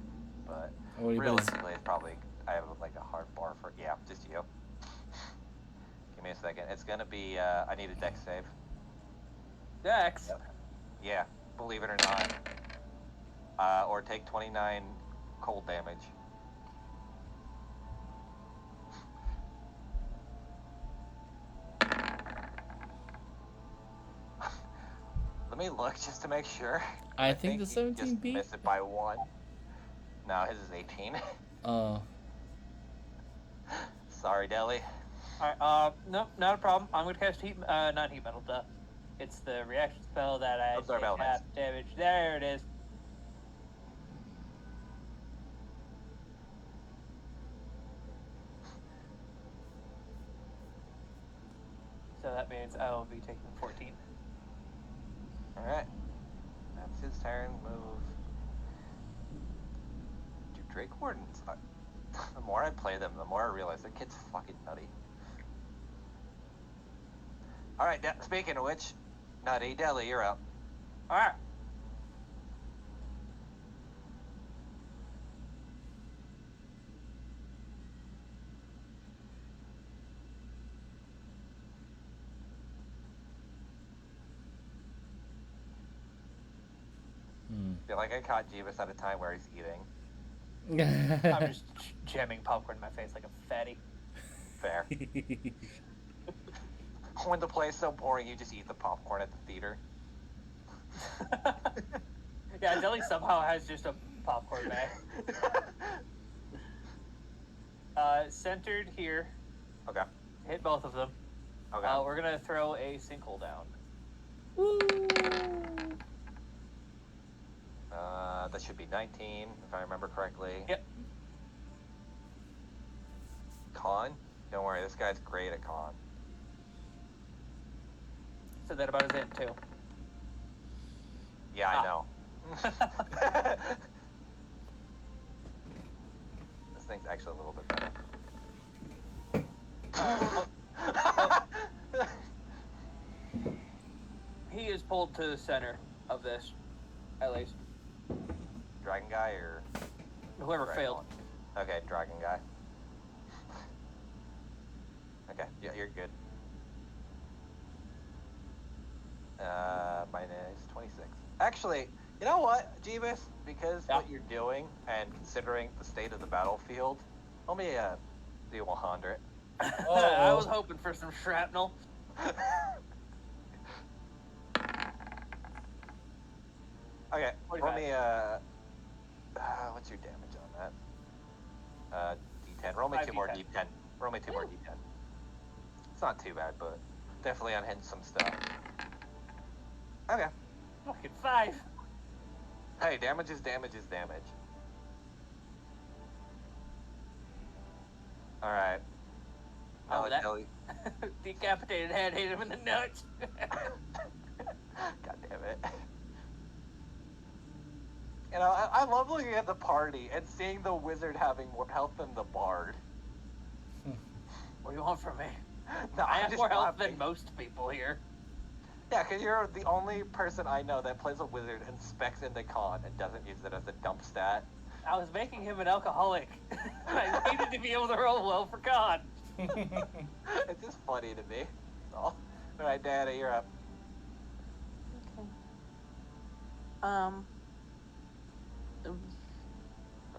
But What do you realistically, it's probably I have like a hard bar for just you. Give me a second. It's gonna be. I need a dex save. Dex. Yep. Yeah, believe it or not. Or take 29 cold damage. Let me look just to make sure. I think the he 17 just beat. missed it by 1. No, his is 18. Oh. Sorry, Deli. Alright, no, not a problem. I'm gonna cast not heat metal, duh. It's the reaction spell that I Absorb take elements. half damage. There it is. So that means I will be taking 14. Alright. That's his turn. Move. Dude, Drake Wardens. The more I play them, the more I realize that kid's fucking nutty. Alright, speaking of which, Nutty, Deli, you're up. Alright. I feel like I caught Jeebus at a time where he's eating. I'm just jamming popcorn in my face like a fatty. Fair. When the play's so boring, you just eat the popcorn at the theater. Yeah, Deli somehow has just a popcorn bag. Centered here. Okay. Hit both of them. Okay. We're gonna throw a sinkhole down. That should be 19, if I remember correctly. Yep. Con? Don't worry, this guy's great at con. So that about is it too. Yeah, I know. This thing's actually a little bit better. He is pulled to the center of this, at least. Dragon guy or Whoever Dragon failed. one? Okay, dragon guy. Okay, yeah, you're good. Mine is 26. Actually, you know what, Jeebus? Because what you're doing and considering the state of the battlefield, let me do 100. I was hoping for some shrapnel. Okay, 45. roll me what's your damage on that? D10. Roll me 2 more D10. D10. Roll me 2 more D10. It's not too bad, but definitely unhinged some stuff. Okay. Fucking 5. Hey, damage is damage is damage. Alright. Oh, that Ellie. decapitated head hit him in the nuts. God damn it. You know, I love looking at the party and seeing the wizard having more health than the bard. What do you want from me? No, I I'm have just more health laughing. than most people here. Yeah, because you're the only person I know that plays a wizard and specs into con and doesn't use it as a dump stat. I was making him an alcoholic. I needed to be able to roll well for God. It's just funny to me. So, alright, Dada, you're up. Okay.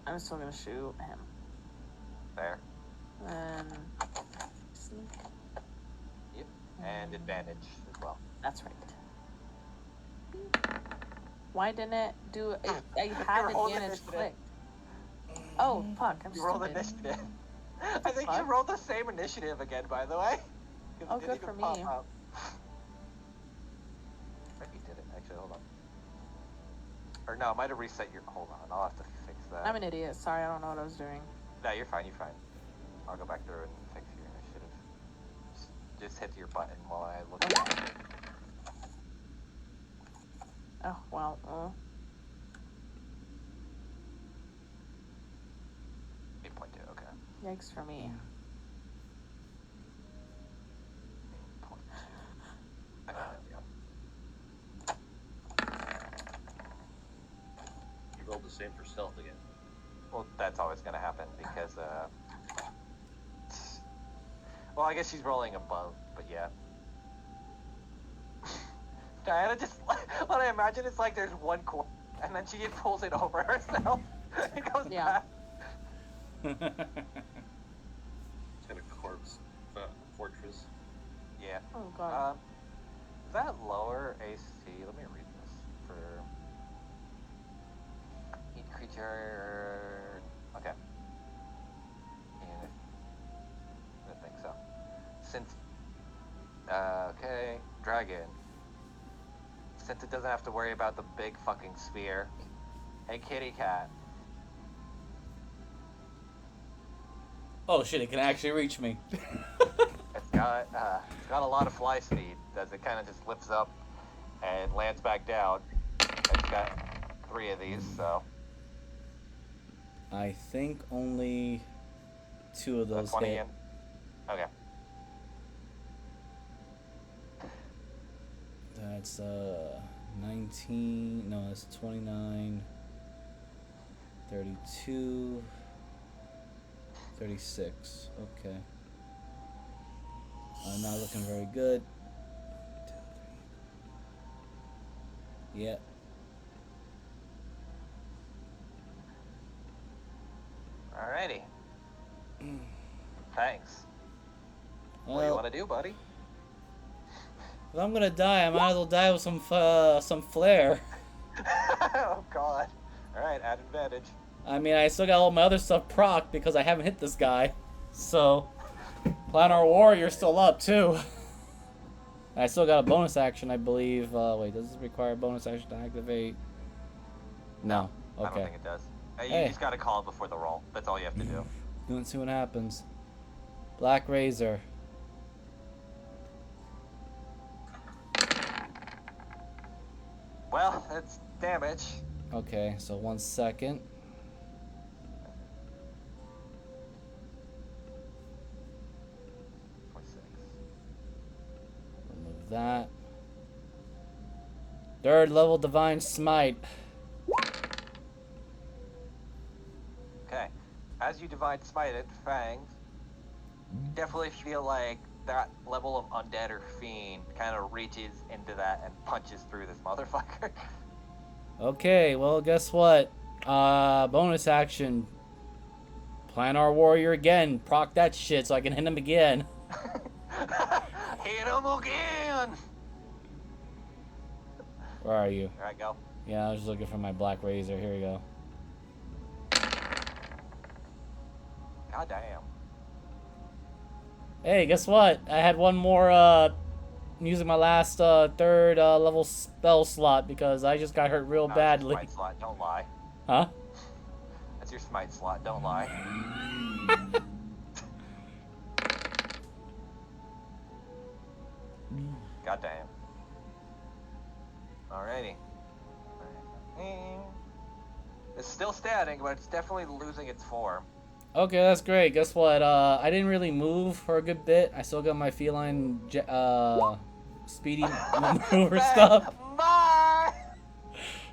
I'm still gonna shoot him. There. Then sneak. Yep. And advantage as well. That's right. Why didn't it do it? I had You rolled advantage initiative. clicked. Oh fuck! I'm You rolled stupid. initiative. I think you What? rolled the same initiative again, by the way. 'Cause Oh, it didn't good for even pop me. up. I think you did it. Actually, hold on. Or no, I might have reset your. Hold on, I'll have to fix that. I'm an idiot. Sorry, I don't know what I was doing. No, you're fine. You're fine. I'll go back through and fix your initiative. Just hit your button while I look at it. Oh, well. 8.2, okay. Yikes for me. 8.2. I got it, yeah. You rolled the same for stealth again. Well, that's always going to happen because, well, I guess she's rolling above, but yeah. Diana just, what I imagine it's like there's one corner, and then she just pulls it over herself and goes Yeah. back. It's got a corpse fortress. Yeah. Oh, God. Is that lower AC? Let me read this. For each creature. Okay. Yeah. I think so. Since. Okay. Dragon. Since it doesn't have to worry about the big fucking sphere. Hey, kitty cat. Oh shit! It can actually reach me. It's got a lot of fly speed. As it kind of just lifts up and lands back down. It's got 3 of these, so. I think only 2 of those 20 hit. in. Okay. That's 19. No, that's 29. 32. 36. Okay. I'm not looking very good. 2, 3. Yeah. Alrighty. Thanks. What do you Well, want to do, buddy? if I'm gonna die, I might as well die with some flair. Oh god. Alright, add advantage. I mean, I still got all my other stuff proc because I haven't hit this guy. So, Planar Warrior's still up too. I still got a bonus action, I believe. Wait, does this require a bonus action to activate? No. I don't Okay. think it does. You Hey. just gotta call it before the roll. That's all you have to do. Let's see what happens. Black Razor. Well, that's damage. Okay, so 1 second. Remove that. 3rd level Divine Smite. Okay. As you divide smite it, Fangs, you definitely feel like that level of undead or fiend kind of reaches into that and punches through this motherfucker. Okay, well, guess what? Bonus action. Planar Warrior again. Proc that shit so I can hit him again. Hit him again! Where are you? Alright, go. Yeah, I was just looking for my Black Razor. Here we go. God damn. Hey, guess what? I had one more, using my last, 3rd, level spell slot because I just got hurt real No, badly. That's your smite slot, don't lie. Huh? That's your smite slot, don't lie. God damn. Alrighty. It's still standing, but it's definitely losing its form. Okay, that's great. Guess what? I didn't really move for a good bit. I still got my feline, speedy maneuver stuff. Bye!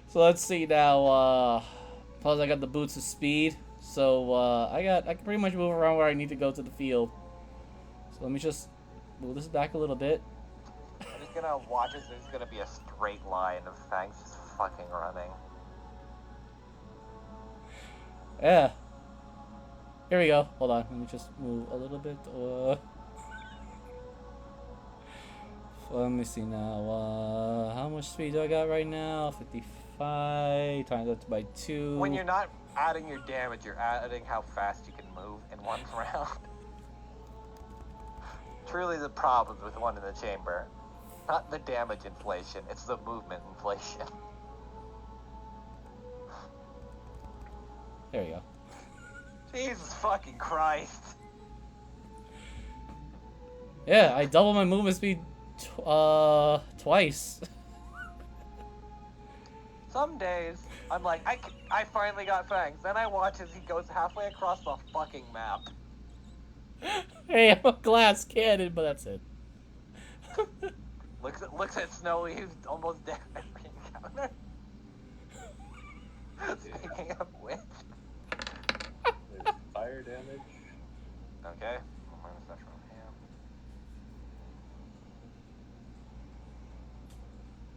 So let's see now. Plus I got the boots of speed. So I can pretty much move around where I need to go to the field. So let me just move this back a little bit. I'm just gonna watch as there's gonna be a straight line of Fangs just fucking running. Yeah. Here we go. Hold on. Let me just move a little bit. Let me see now. How much speed do I got right now? 55 times that by 2. When you're not adding your damage, you're adding how fast you can move in one round. Truly the problems with one in the chamber. Not the damage inflation, it's the movement inflation. There you go. Jesus fucking Christ. Yeah, I doubled my movement speed twice. Some days, I'm like, I finally got fangs. Then I watch as he goes halfway across the fucking map. Hey, I'm a glass cannon, but that's it. Looks at Snowy, who's almost dead every encounter. Speaking of which. There's fire damage. Okay. Minus that from him.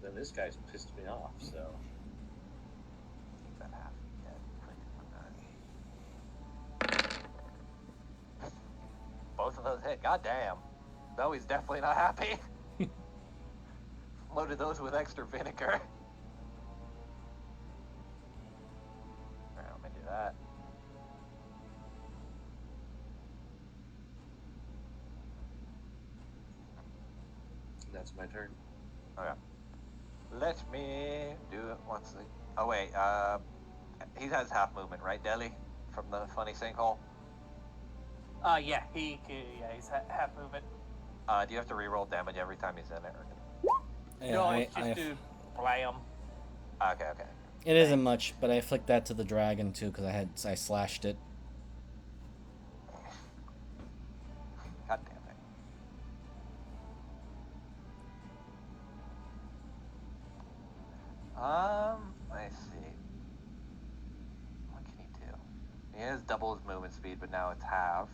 Then this guy's pissed me off, so. Keep that half dead. Both of those hit. God damn. No, he's definitely not happy. Loaded those with extra vinegar. Alright, let me do that. That's my turn. Okay. Let me do it once. Oh wait, he has half movement, right, Deli? From the funny sinkhole. Yeah, he's half movement. Do you have to reroll damage every time he's in it? Or... Yeah, No, it's just to blam. Okay. it isn't much, but I flicked that to the dragon too because I slashed it. God damn it. Let's see. What can he do? He has double his movement speed, but now it's halved.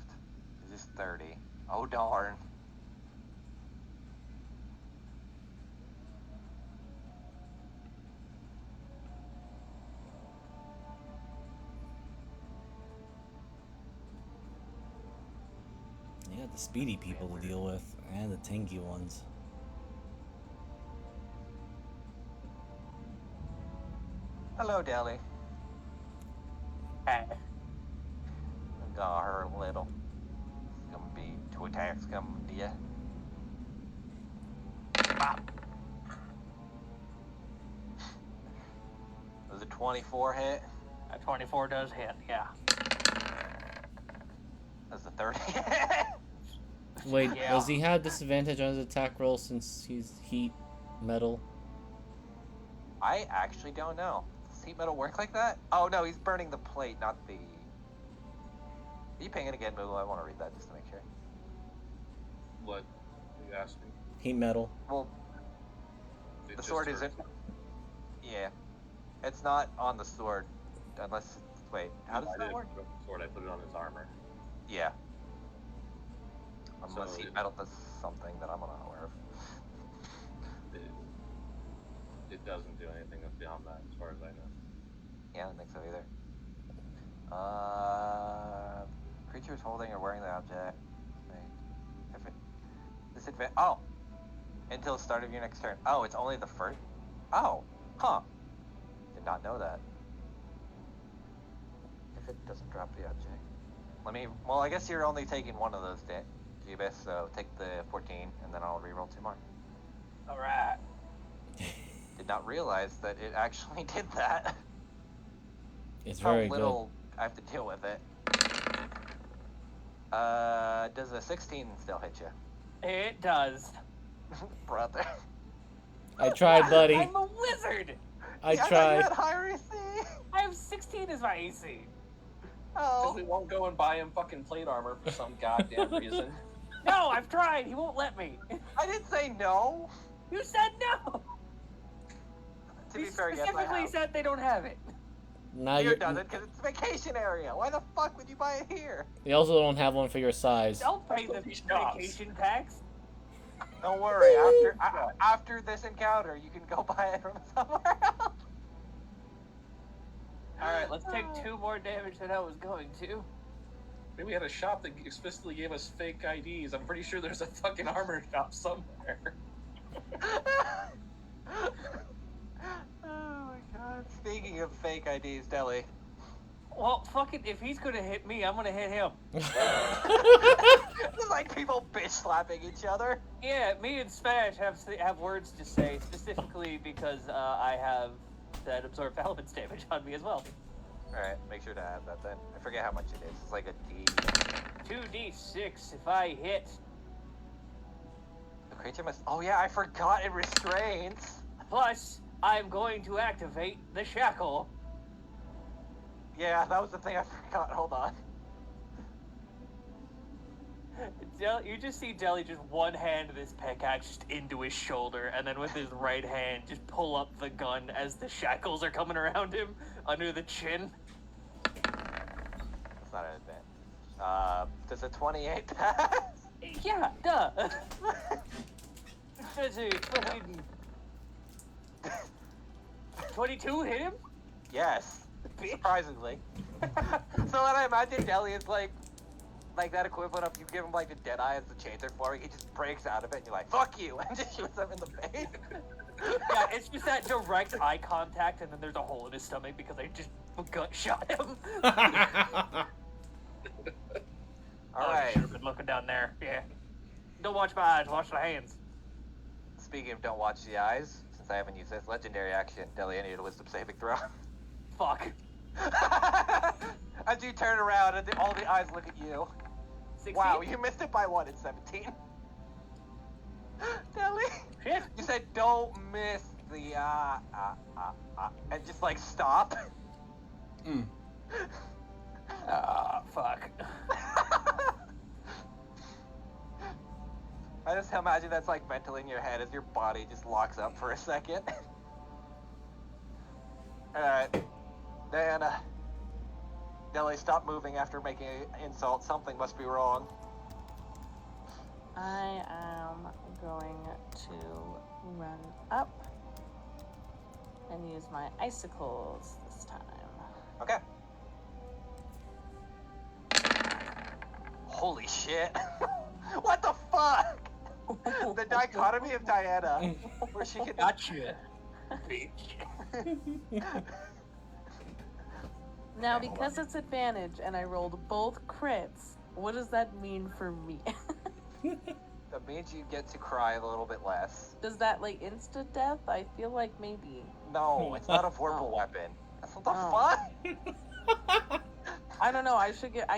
He's just 30. Oh darn. You got the speedy people to deal with, and the tanky ones. Hello, Deli. Hey. Got her a little. It's gonna be 2 attacks coming to you. Bop. Does a 24 hit? A 24 does hit, yeah. Does a 30 Wait, Yeah. does he have disadvantage on his attack roll since he's heat metal? I actually don't know. Does heat metal work like that? Oh no, he's burning the plate, not the... Are you paying it again, Moogle? I want to read that just to make sure. What are you asking? Heat metal. Well, It the just sword hurts. isn't... Yeah. It's not on the sword. Unless... Wait, how does I that didn't work? put it on the sword, I put it on his armor. Yeah. Unless So heat it- metal does something that I'm not aware of. It doesn't do anything beyond that, as far as I know. Yeah, I don't think so either. Creatures holding or wearing the object. Wait. If it... Disadvantage... Oh! Until the start of your next turn. Oh, it's only the first... Oh! Huh. Did not know that. If it doesn't drop the object. Let me... Well, I guess you're only taking one of those, Jeebus, so take the 14, and then I'll reroll 2 more. Alright. Did not realize that it actually did that. It's How very little I have to deal with it. Does a 16 still hit you? It does. Brother. good. I tried, buddy. I'm a wizard! I Yeah, thought you tried. had higher AC. I have 16 as my AC. Because Oh. we won't go and buy him fucking plate armor for some goddamn reason. No, I've tried. He won't let me. I didn't say no. You said no. To He be fair, yes, I specifically have. said they don't have it. Now Here you doesn't, because it's vacation area. Why the fuck would you buy it here? you also don't have one for your size. Don't pay the These jobs. vacation tax. Don't worry. After this encounter, you can go buy it from somewhere else. Alright, let's take 2 more damage than I was going to. Maybe we had a shop that explicitly gave us fake IDs. I'm pretty sure there's a fucking armor shop somewhere. Oh my god. Speaking of fake IDs, Deli. Well, fucking, if he's gonna hit me, I'm gonna hit him. It's like people bitch slapping each other. Yeah, me and Smash have words to say, specifically because I have that absorb elements damage on me as well. Alright, make sure to add that then. I forget how much it is. It's like a D. 2d6 if I hit. The creature must... Oh yeah, I forgot it restrains. Plus, I'm going to activate the shackle. Yeah, that was the thing I forgot. Hold on. You just see Jelly just one hand this pickaxe just into his shoulder, and then with his right hand just pull up the gun as the shackles are coming around him under the chin. That's not an advantage. Does a 28 pass? Yeah, duh. 22 hit him? Yes. Surprisingly. So when I imagine Deli is like that equivalent of you give him like the dead eye as the chains are forming, he just breaks out of it and you're like, fuck you, and just shoots him in the face. Yeah, it's just that direct eye contact, and then there's a hole in his stomach because I just gut shot him. Alright. Should have been looking down there. Yeah. Don't watch my eyes, watch the hands. Speaking of don't watch the eyes, since I haven't used this legendary action, Deli, I need a wisdom saving throw. Fuck. As you turn around and all the eyes look at you. 16? Wow, you missed it by 1 in 17. Deli? Shit. You said don't miss the and just like stop. Fuck. I just imagine that's like mentally in your head as your body just locks up for a second. Alright. Diana. Deli, stop moving after making an insult. Something must be wrong. I am going to run up and use my icicles this time. Okay. Holy shit. What the fuck? The dichotomy of Diana, where she can... Gotcha. Bitch. Now, because it's advantage and I rolled both crits, what does that mean for me? That means you get to cry a little bit less. Does that, like, insta-death? I feel like maybe. No, it's not a vorpal weapon. That's what the fuck? I don't know, I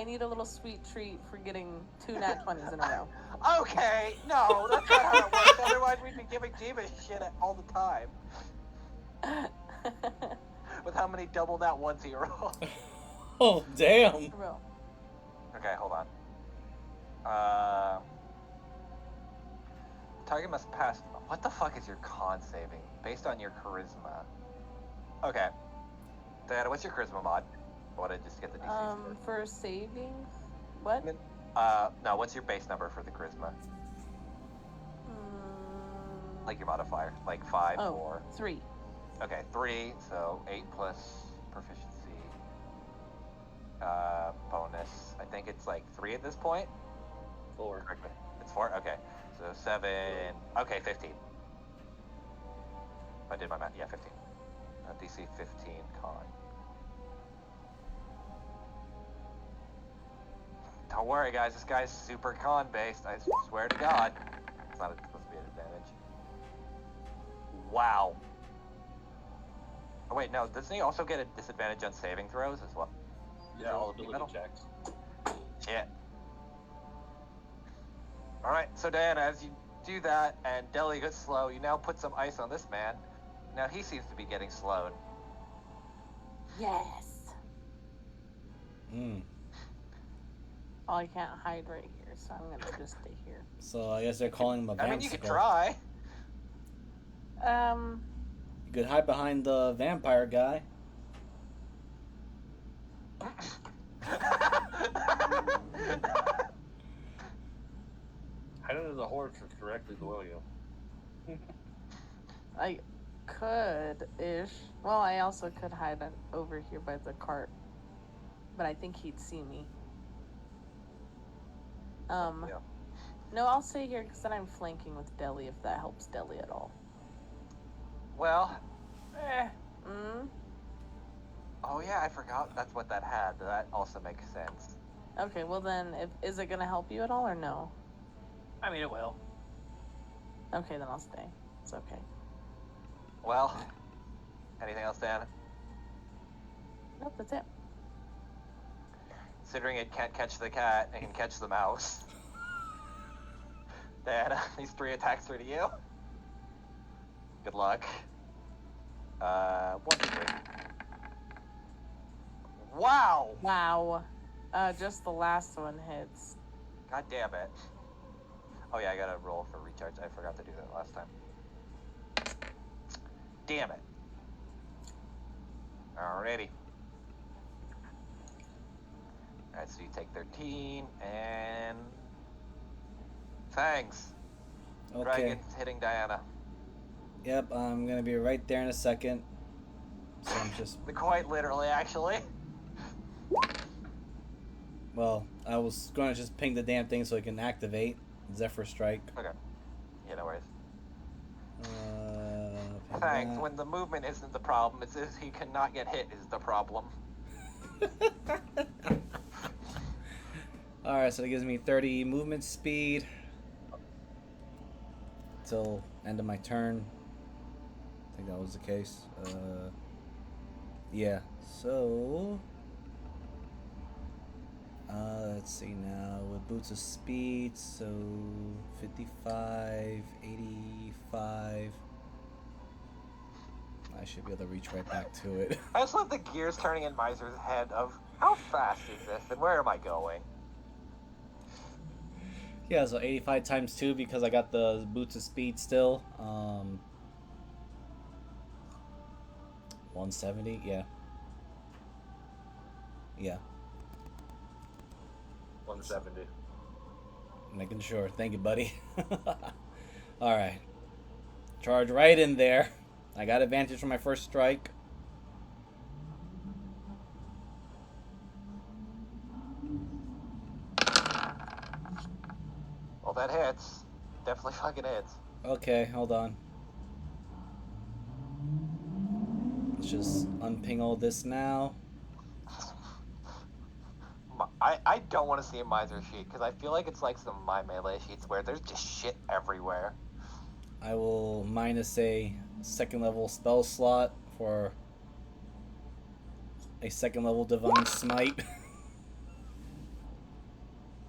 need a little sweet treat for getting 2 nat 20s in a row. Okay, no, that's not how it works. Otherwise we'd be giving Diva shit all the time. With how many double nat ones he rolled. Oh, damn. Bro. Okay, hold on. Target must pass. What the fuck is your con saving? Based on your charisma. Okay. Diana, what's your charisma mod? I want to just get the DC first. For saving? What? No, what's your base number for the charisma? Like your modifier. Like 5 or... 3. Okay, 3, so 8 plus proficiency. Bonus. I think it's like 3 at this point? 4. Correct me. It's 4? Okay. So 7... Okay, 15. I did my math. Yeah, 15. DC 15 con. Don't worry, guys. This guy's super con-based. I swear to God. It's not supposed to be an advantage. Wow. Oh, wait, no. Doesn't he also get a disadvantage on saving throws as well? Yeah, all Ability ability metal? checks. Shit. Alright, so Diana, as you do that and Deli gets slow, you now put some ice on this man. Now he seems to be getting slowed. Yes. Oh, I can't hide right here, so I'm gonna just stay here. So I guess they're calling him a vampire. I mean, you could try. You could hide behind the vampire guy. Hide under the horse is directly below you. I could-ish. Well, I also could hide over here by the cart. But I think he'd see me. Yeah. No, I'll stay here because then I'm flanking with Deli if that helps Deli at all. Well, oh yeah, I forgot that's what that had. That also makes sense. Okay, well then, is it gonna help you at all or no? I mean, it will. Okay, then I'll stay. It's okay. Well, anything else, Dan? Nope, that's it. Considering it can't catch the cat, it can catch the mouse. Diana, these 3 attacks are to you. Good luck. 1d3. Wow! Wow. Just the last one hits. God damn it. Oh yeah, I gotta roll for recharge. I forgot to do that last time. Damn it. Alrighty. Alright, so you take 13, and... Thanks. Okay. Dragon's hitting Diana. Yep, I'm gonna be right there in a second. So I'm just... Quite literally, actually. Well, I was gonna just ping the damn thing so it can activate. Zephyr Strike. Okay. Yeah, no worries. Ping Thanks. that. When the movement isn't the problem, it's if he cannot get hit is the problem. Alright, so that gives me 30 movement speed. Till end of my turn. I think that was the case. Yeah, so... let's see now, with Boots of Speed, so 55, 85. I should be able to reach right back to it. I just love the gears turning in Miser's head of how fast is this and where am I going? Yeah, so 85 times 2 because I got the Boots of Speed still. 170, yeah. Yeah. 170. Making sure. Thank you, buddy. Alright. Charge right in there. I got advantage from my first strike. Well, that hits. Definitely fucking hits. Okay, hold on. Let's just unping all this now. I don't want to see a Miser sheet because I feel like it's like some of my melee sheets where there's just shit everywhere. I will minus a second level spell slot for a second level Divine Smite.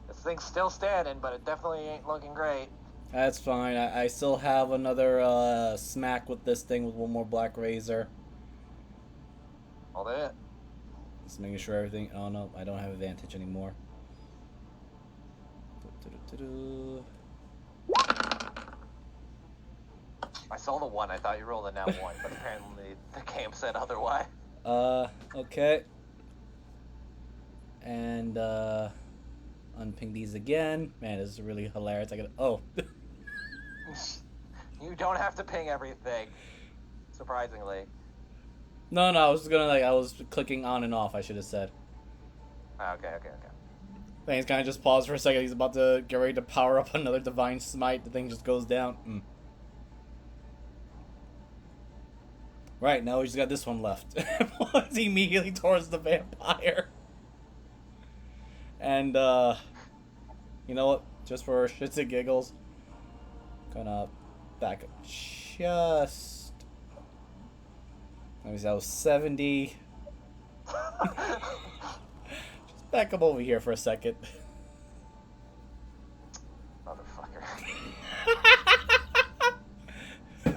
This thing's still standing, but it definitely ain't looking great. That's fine. I still have another smack with this thing with one more Black Razor. All that. Just making sure everything... Oh no, I don't have advantage anymore. I saw the 1. I thought you rolled a nat 1, but apparently the game said otherwise. Okay. And, unping these again. Man, this is really hilarious. I gotta... Oh. You don't have to ping everything. Surprisingly. No, I was gonna, I was clicking on and off, I should have said. Okay. Thing's kind of just paused for a second. He's about to get ready to power up another Divine Smite. The thing just goes down. Right, now we just got this one left. It's immediately towards the vampire. And, you know what? Just for shits and giggles, gonna back up just... Let me see, that was 70. Just back up over here for a second. Motherfucker.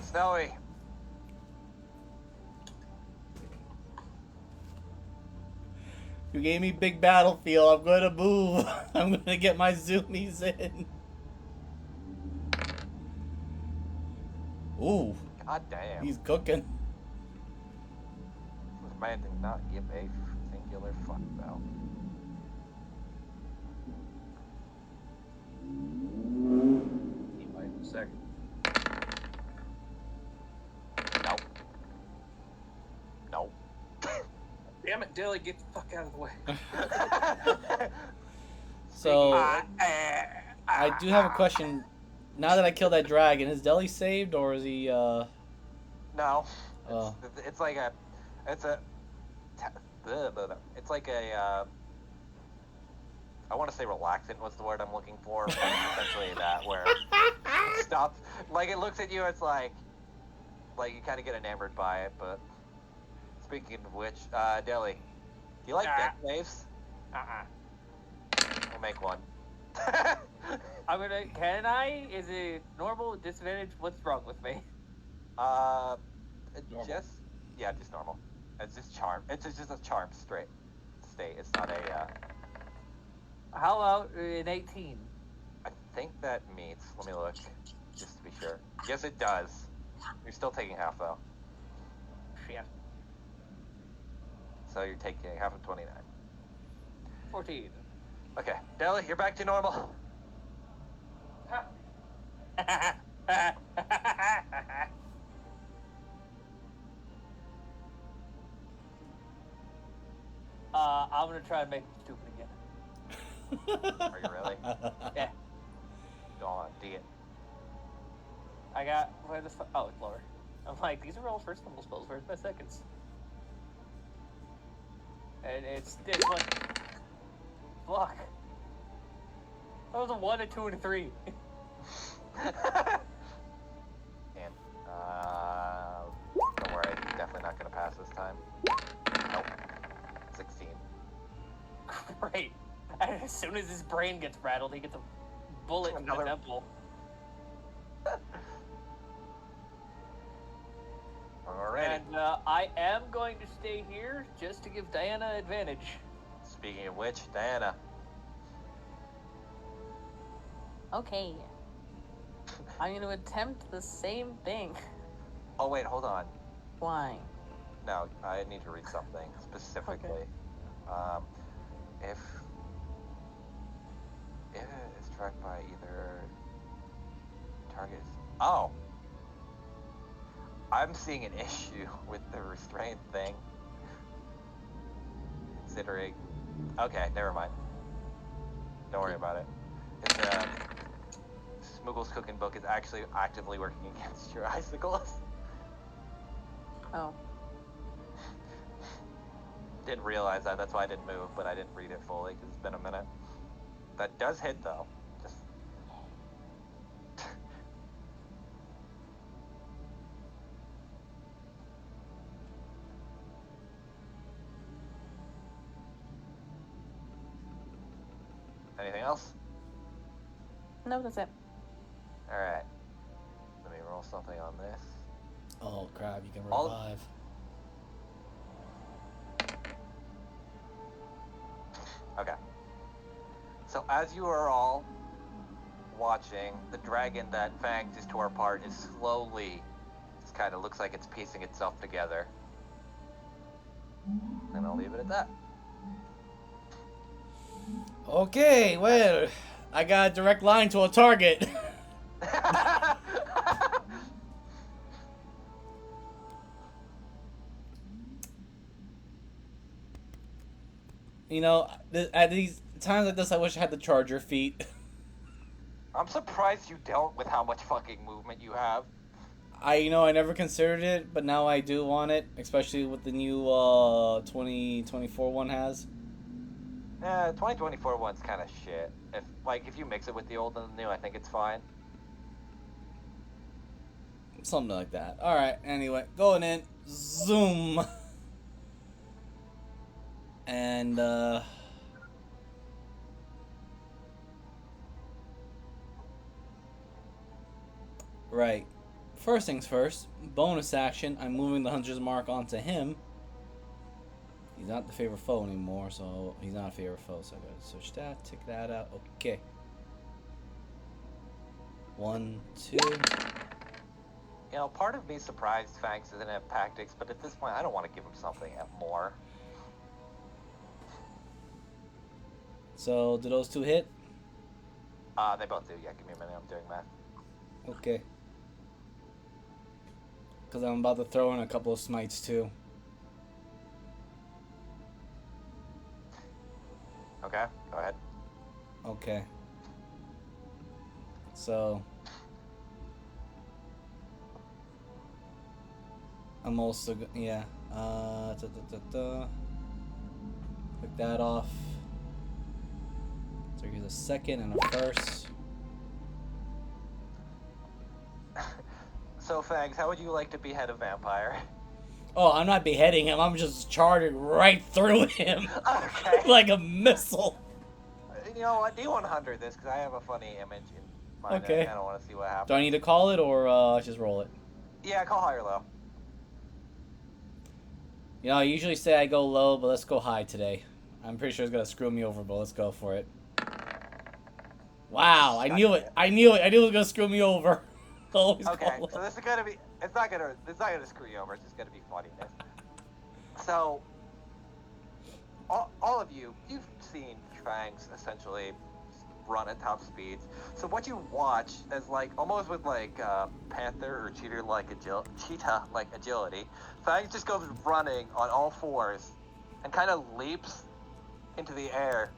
Snowy. You gave me big battlefield. I'm gonna move. I'm gonna get my zoomies in. Ooh. God damn. He's cooking. This man did not give a singular fuck about. He might in a second. Nope. Damn it, Dilly, get the fuck out of the way. So, I do have a question. Now that I killed that dragon, is Deli saved or is he, No. Oh. It's like a... It's a... It's like a, I want to say relaxant was the word I'm looking for, but it's essentially that, where it stops... Like, it looks at you, it's like you kind of get enamored by it, but... Speaking of which, Deli, do you like death waves? We'll make one. I'm gonna. Can I? Is it normal? Disadvantage? What's wrong with me? Normal. Just Yeah, just normal. It's just charm. It's just a charm state. It's not a. How about an 18? I think that meets. Let me look, just to be sure. Yes, it does. You're still taking half though. Shit. So you're taking half of 29. 14. Okay, Deli, you're back to normal. I'm gonna try and make him stupid again. Are you really? Yeah. Go on, D it. I got where the oh, it's lower. I'm like, these are all first level spells. Where's my seconds? And it's this one. Fuck. That was a 1, a 2, and a 3. And don't worry, I'm definitely not gonna pass this time. Nope. 16. Great. And as soon as his brain gets rattled, he gets a bullet in the Another- temple. Alrighty. And I am going to stay here just to give Diana advantage. Speaking of which, Diana. Okay. I'm gonna attempt the same thing. Oh wait, hold on. Why? No, I need to read something specifically. If it is struck by either target. Oh, I'm seeing an issue with the restraint thing. Considering, okay, never mind. Don't worry about it. It's Smoogle's cooking book is actually actively working against your icicles. Oh. Didn't realize that. That's why I didn't move, but I didn't read it fully because it's been a minute. That does hit though. Just. Anything else? No, that's it. All right. Let me roll something on this. Oh crap! You can All- revive. Okay. So as you are all watching, the dragon that Fang just tore apart is slowly, just kind of looks like it's piecing itself together. And I'll leave it at that. Okay, well, I got a direct line to a target. You know, at these times like this, I wish I had the charger feet. I'm surprised you don't with how much fucking movement you have. I never considered it, but now I do want it, especially with the new 2024 one has. 2024 one's kind of shit. If you mix it with the old and the new, I think it's fine. Something like that. Alright, anyway, going in. Zoom. And, right. First things first, bonus action, I'm moving the Hunter's Mark onto him. He's not the favorite foe anymore, so he's not a favorite foe, so I gotta switch that, take that out, okay. 1, 2. You know, part of me surprised Fangs doesn't have tactics, but at this point, I don't want to give him something more. So, do those two hit? They both do. Yeah, give me a minute. I'm doing math. Okay. Because I'm about to throw in a couple of smites too. Okay, go ahead. Okay. So I'm also yeah. Click that off. So here's a second and a first. So, Fangs, how would you like to behead a vampire? Oh, I'm not beheading him. I'm just charging right through him. Okay. Like a missile. You know what? D100 this, because I have a funny image in mind. Okay. I kind of want to see what happens. Do I need to call it or just roll it? Yeah, call high or low. You know, I usually say I go low, but let's go high today. I'm pretty sure it's gonna screw me over, but let's go for it. Wow, I knew it. I knew it. I knew it was gonna screw me over. Always Okay, go so low. this is gonna be. It's not gonna screw you over. It's just gonna be funniness. So, all of you've seen Fangs essentially run at top speeds. So what you watch is like almost with like panther or cheetah like agility. Fangs just goes running on all fours and kind of leaps into the air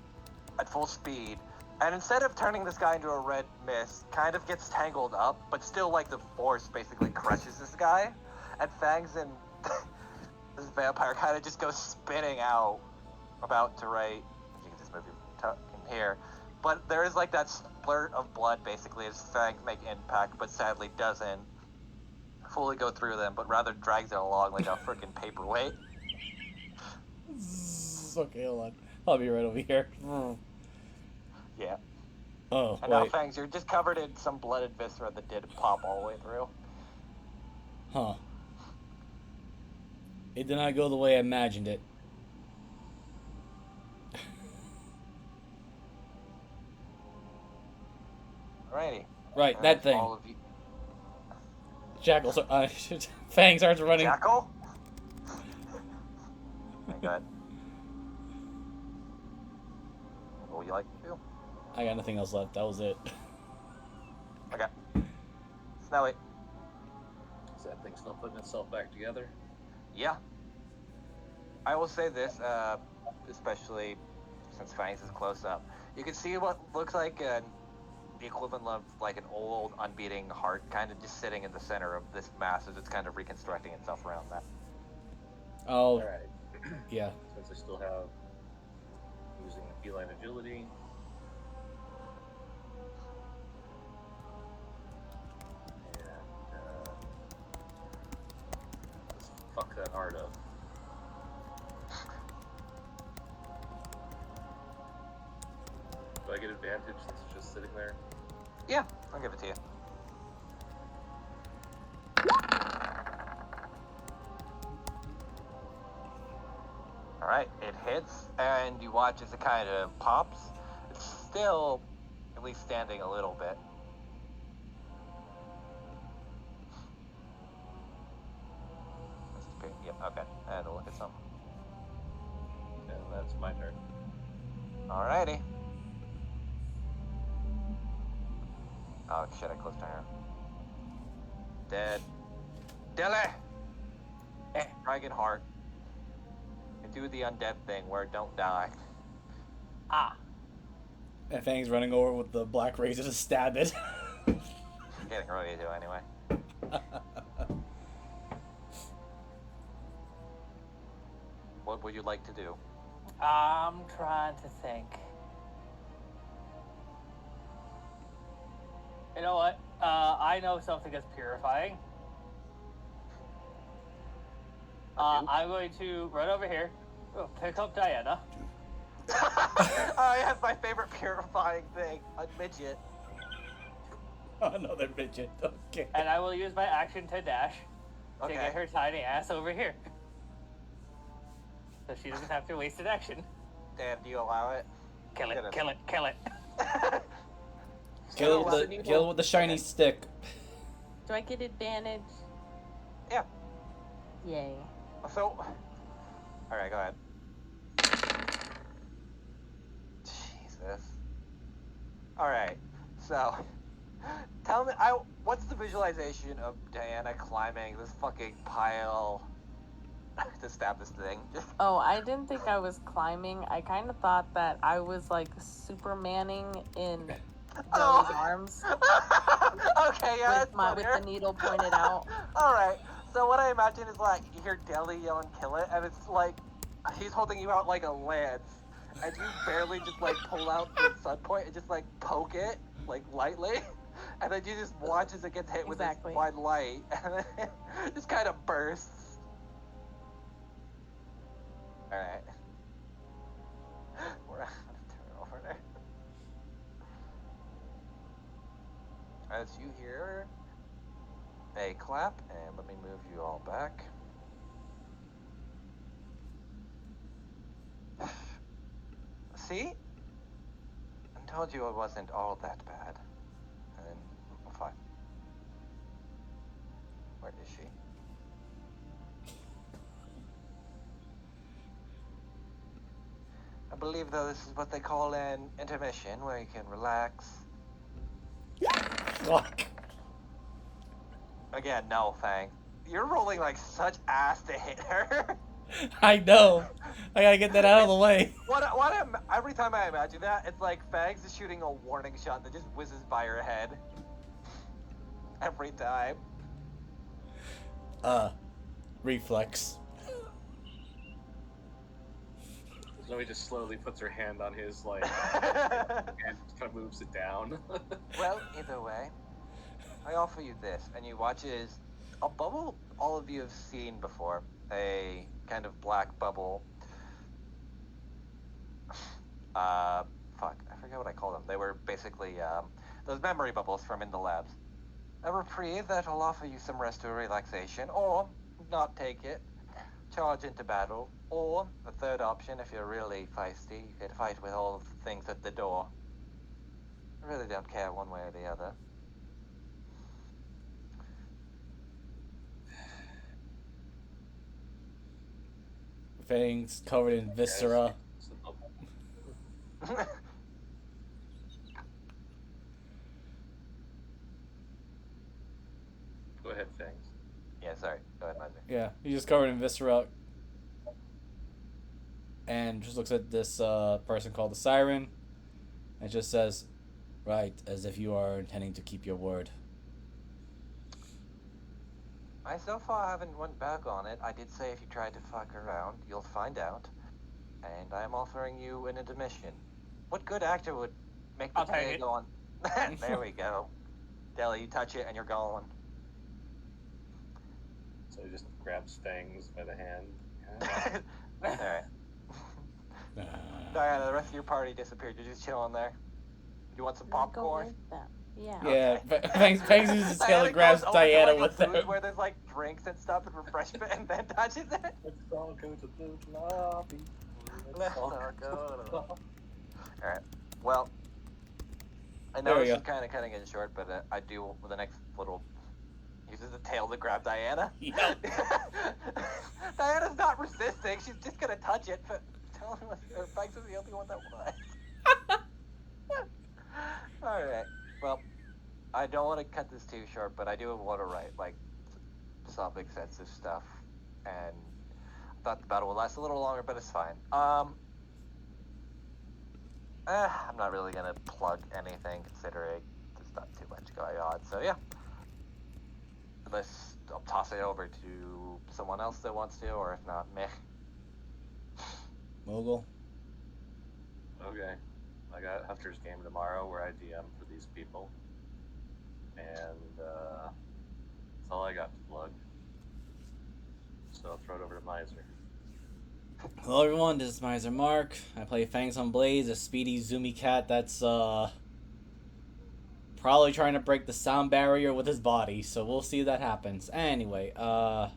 at full speed. And instead of turning this guy into a red mist, kind of gets tangled up, but still like the force basically crushes this guy. And Fangs and this vampire kind of just goes spinning out, about to right. You can just move your in here. But there is like that splurt of blood basically as Fangs make impact, but sadly doesn't fully go through them, but rather drags it along like a freaking paperweight. Okay, hold on. I'll be right over here. Yeah. Oh, And now, wait. Fangs, you're just covered in some blooded viscera that did pop all the way through. Huh. It did not go the way I imagined it. Alrighty. Right, And that thing. all of you... Jackals are... Fang starts running. Jackal? Okay, good. What would you like to do? I got nothing else left. That was it. Okay. Snowy. Is that thing still putting itself back together? Yeah. I will say this, especially since Fangs is close up. You can see what looks like the equivalent of like an old unbeating heart kind of just sitting in the center of this mass as it's kind of reconstructing itself around that. Oh, Alright. yeah. Since I still have using the feline agility. And let's fuck that heart up. Do I get advantage since it's just sitting there? Yeah, I'll give it to you. Alright, it hits, and you watch as it kind of pops. It's still at least standing a little bit. Yep, okay. I had to look at something. And that's my turn. Alrighty. Oh shit, I closed my hair. Dead. Dilly! Dragon heart. And do the undead thing where it don't die. Ah. And Fang's running over with the black razor to stab it. Getting ready to anyway. What would you like to do? I'm trying to think. You know what? I know something that's purifying. I'm going to run over here, pick up Diana. Oh, yeah, my favorite purifying thing. A midget. Another midget. Okay. And I will use my action to dash to Okay. get her tiny ass over here. So she doesn't have to waste an action. Dan, do you allow it? Kill it, Get it. kill it, kill it. Kill it with the shiny stick. Do I get advantage? Yeah. Yay. So, alright, go ahead. Jesus. Alright, so, tell me, what's the visualization of Diana climbing this fucking pile to stab this thing? Oh, I didn't think I was climbing. I kind of thought that I was like Supermaning in Deli's arms Okay, yeah, with the needle pointed out. Alright, so what I imagine is like, you hear Deli yelling kill it, and it's like, he's holding you out like a lance, and you barely just like pull out the sun point and just like poke it, like lightly, and then you just watch as it gets hit with this Exactly. white light, and then it just kind of bursts. Alright. We're gonna turn over there. As you hear a clap, and let me move you all back. See? I told you it wasn't all that bad. And then, fine. Where is she? I believe, though, this is what they call an intermission, where you can relax. Fuck. Again, no, Fang. You're rolling like such ass to hit her. I know. I gotta get that out of the way. Every time I imagine that, it's like Fangs is shooting a warning shot that just whizzes by her head. Every time. Reflex. Zoe just slowly puts her hand on his, like, and kind of moves it down. Well, either way, I offer you this, and you watch as a bubble all of you have seen before. A kind of black bubble. Fuck, I forget what I call them. They were basically, those memory bubbles from in the labs. A reprieve that'll offer you some rest or relaxation, or not take it, charge into battle, or the third option, if you're really feisty, you could fight with all of the things at the door. I really don't care one way or the other. Fangs covered in viscera. Go ahead, Fangs. Yeah, sorry. Go ahead, Miser. Yeah, he's just covered in viscera. And just looks at this person called the Siren. And just says, right, as if you are intending to keep your word. I so far haven't went back on it. I did say if you tried to fuck around, you'll find out. And I am offering you an intermission. What good actor would make the I'll take play it. go on? There we go. Deli, you touch it and you're going. So he just grabs Fangs by the hand. Alright. Diana, the rest of your party disappeared. You're just chilling there. You want some I'll go popcorn? with them. Yeah. Yeah, Fangs uses his tail and grabs goes over to, Diana like, a with booth him. where there's like drinks and stuff and refreshment and then touches it. Let's all go to the lobby. Let's all go to the Alright. Well, I There know we this go. is kind of cutting it short, but I do, with the next little, uses the tail to grab Diana. Yep. Diana's not resisting, she's just gonna touch it, but tell him her Banks was the only one that was. Alright, well, I don't want to cut this too short, but I do want to write, like, some extensive stuff, and I thought the battle would last a little longer, but it's fine. I'm not really gonna plug anything, considering there's not too much going on, so yeah. Unless I'll toss it over to someone else that wants to, or if not, meh. Mogul. Okay. I got Hunter's game tomorrow where I DM for these people. And that's all I got to plug. So I'll throw it over to Miser. Hello everyone, this is Miser Mark. I play Fangs on Blades, a speedy zoomy cat that's probably trying to break the sound barrier with his body, so we'll see if that happens. Anyway, I'm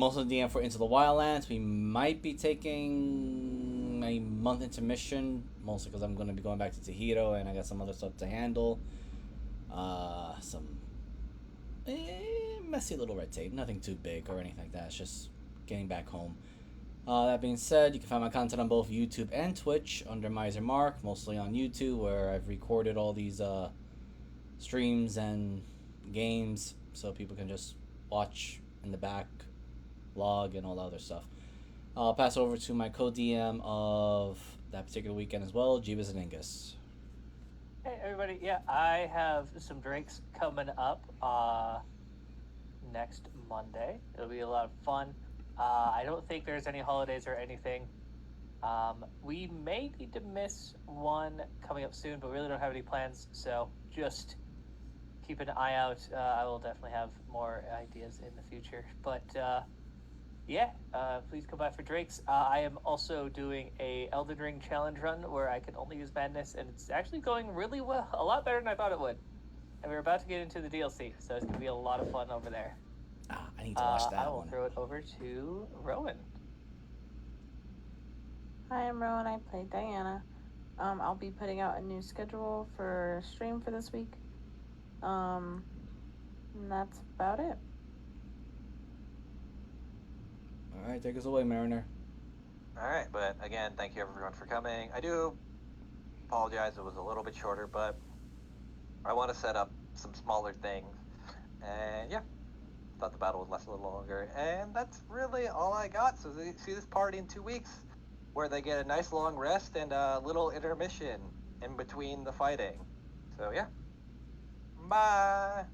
also DM for Into the Wildlands. We might be taking a month intermission, mostly because I'm going to be going back to Tahito and I got some other stuff to handle. Some messy little red tape, nothing too big or anything like that. It's just getting back home. That being said, you can find my content on both YouTube and Twitch under Miser Mark, mostly on YouTube, where I've recorded all these streams and games so people can just watch in the back, log, and all the other stuff. I'll pass over to my co-DM of that particular weekend as well, Jeebus and Ingus. Hey everybody, yeah, I have some drinks coming up next Monday. It'll be a lot of fun. I don't think there's any holidays or anything. We may need to miss one coming up soon, but we really don't have any plans, so just keep an eye out. I will definitely have more ideas in the future. But yeah, please come by for drinks. I am also doing a Elden Ring challenge run where I can only use madness, and it's actually going really well, a lot better than I thought it would. And we're about to get into the DLC, so it's going to be a lot of fun over there. I need to watch that I will one. throw it over to Rowan. Hi, I'm Rowan. I play Diana. I'll be putting out a new schedule for stream for this week. And that's about it. All right, take us away, Mariner. All right, but again, thank you everyone for coming. I do apologize; it was a little bit shorter, but I want to set up some smaller things, and yeah, thought the battle would last a little longer, and that's really all I got. So see this party in 2 weeks, where they get a nice long rest and a little intermission in between the fighting. So yeah, bye.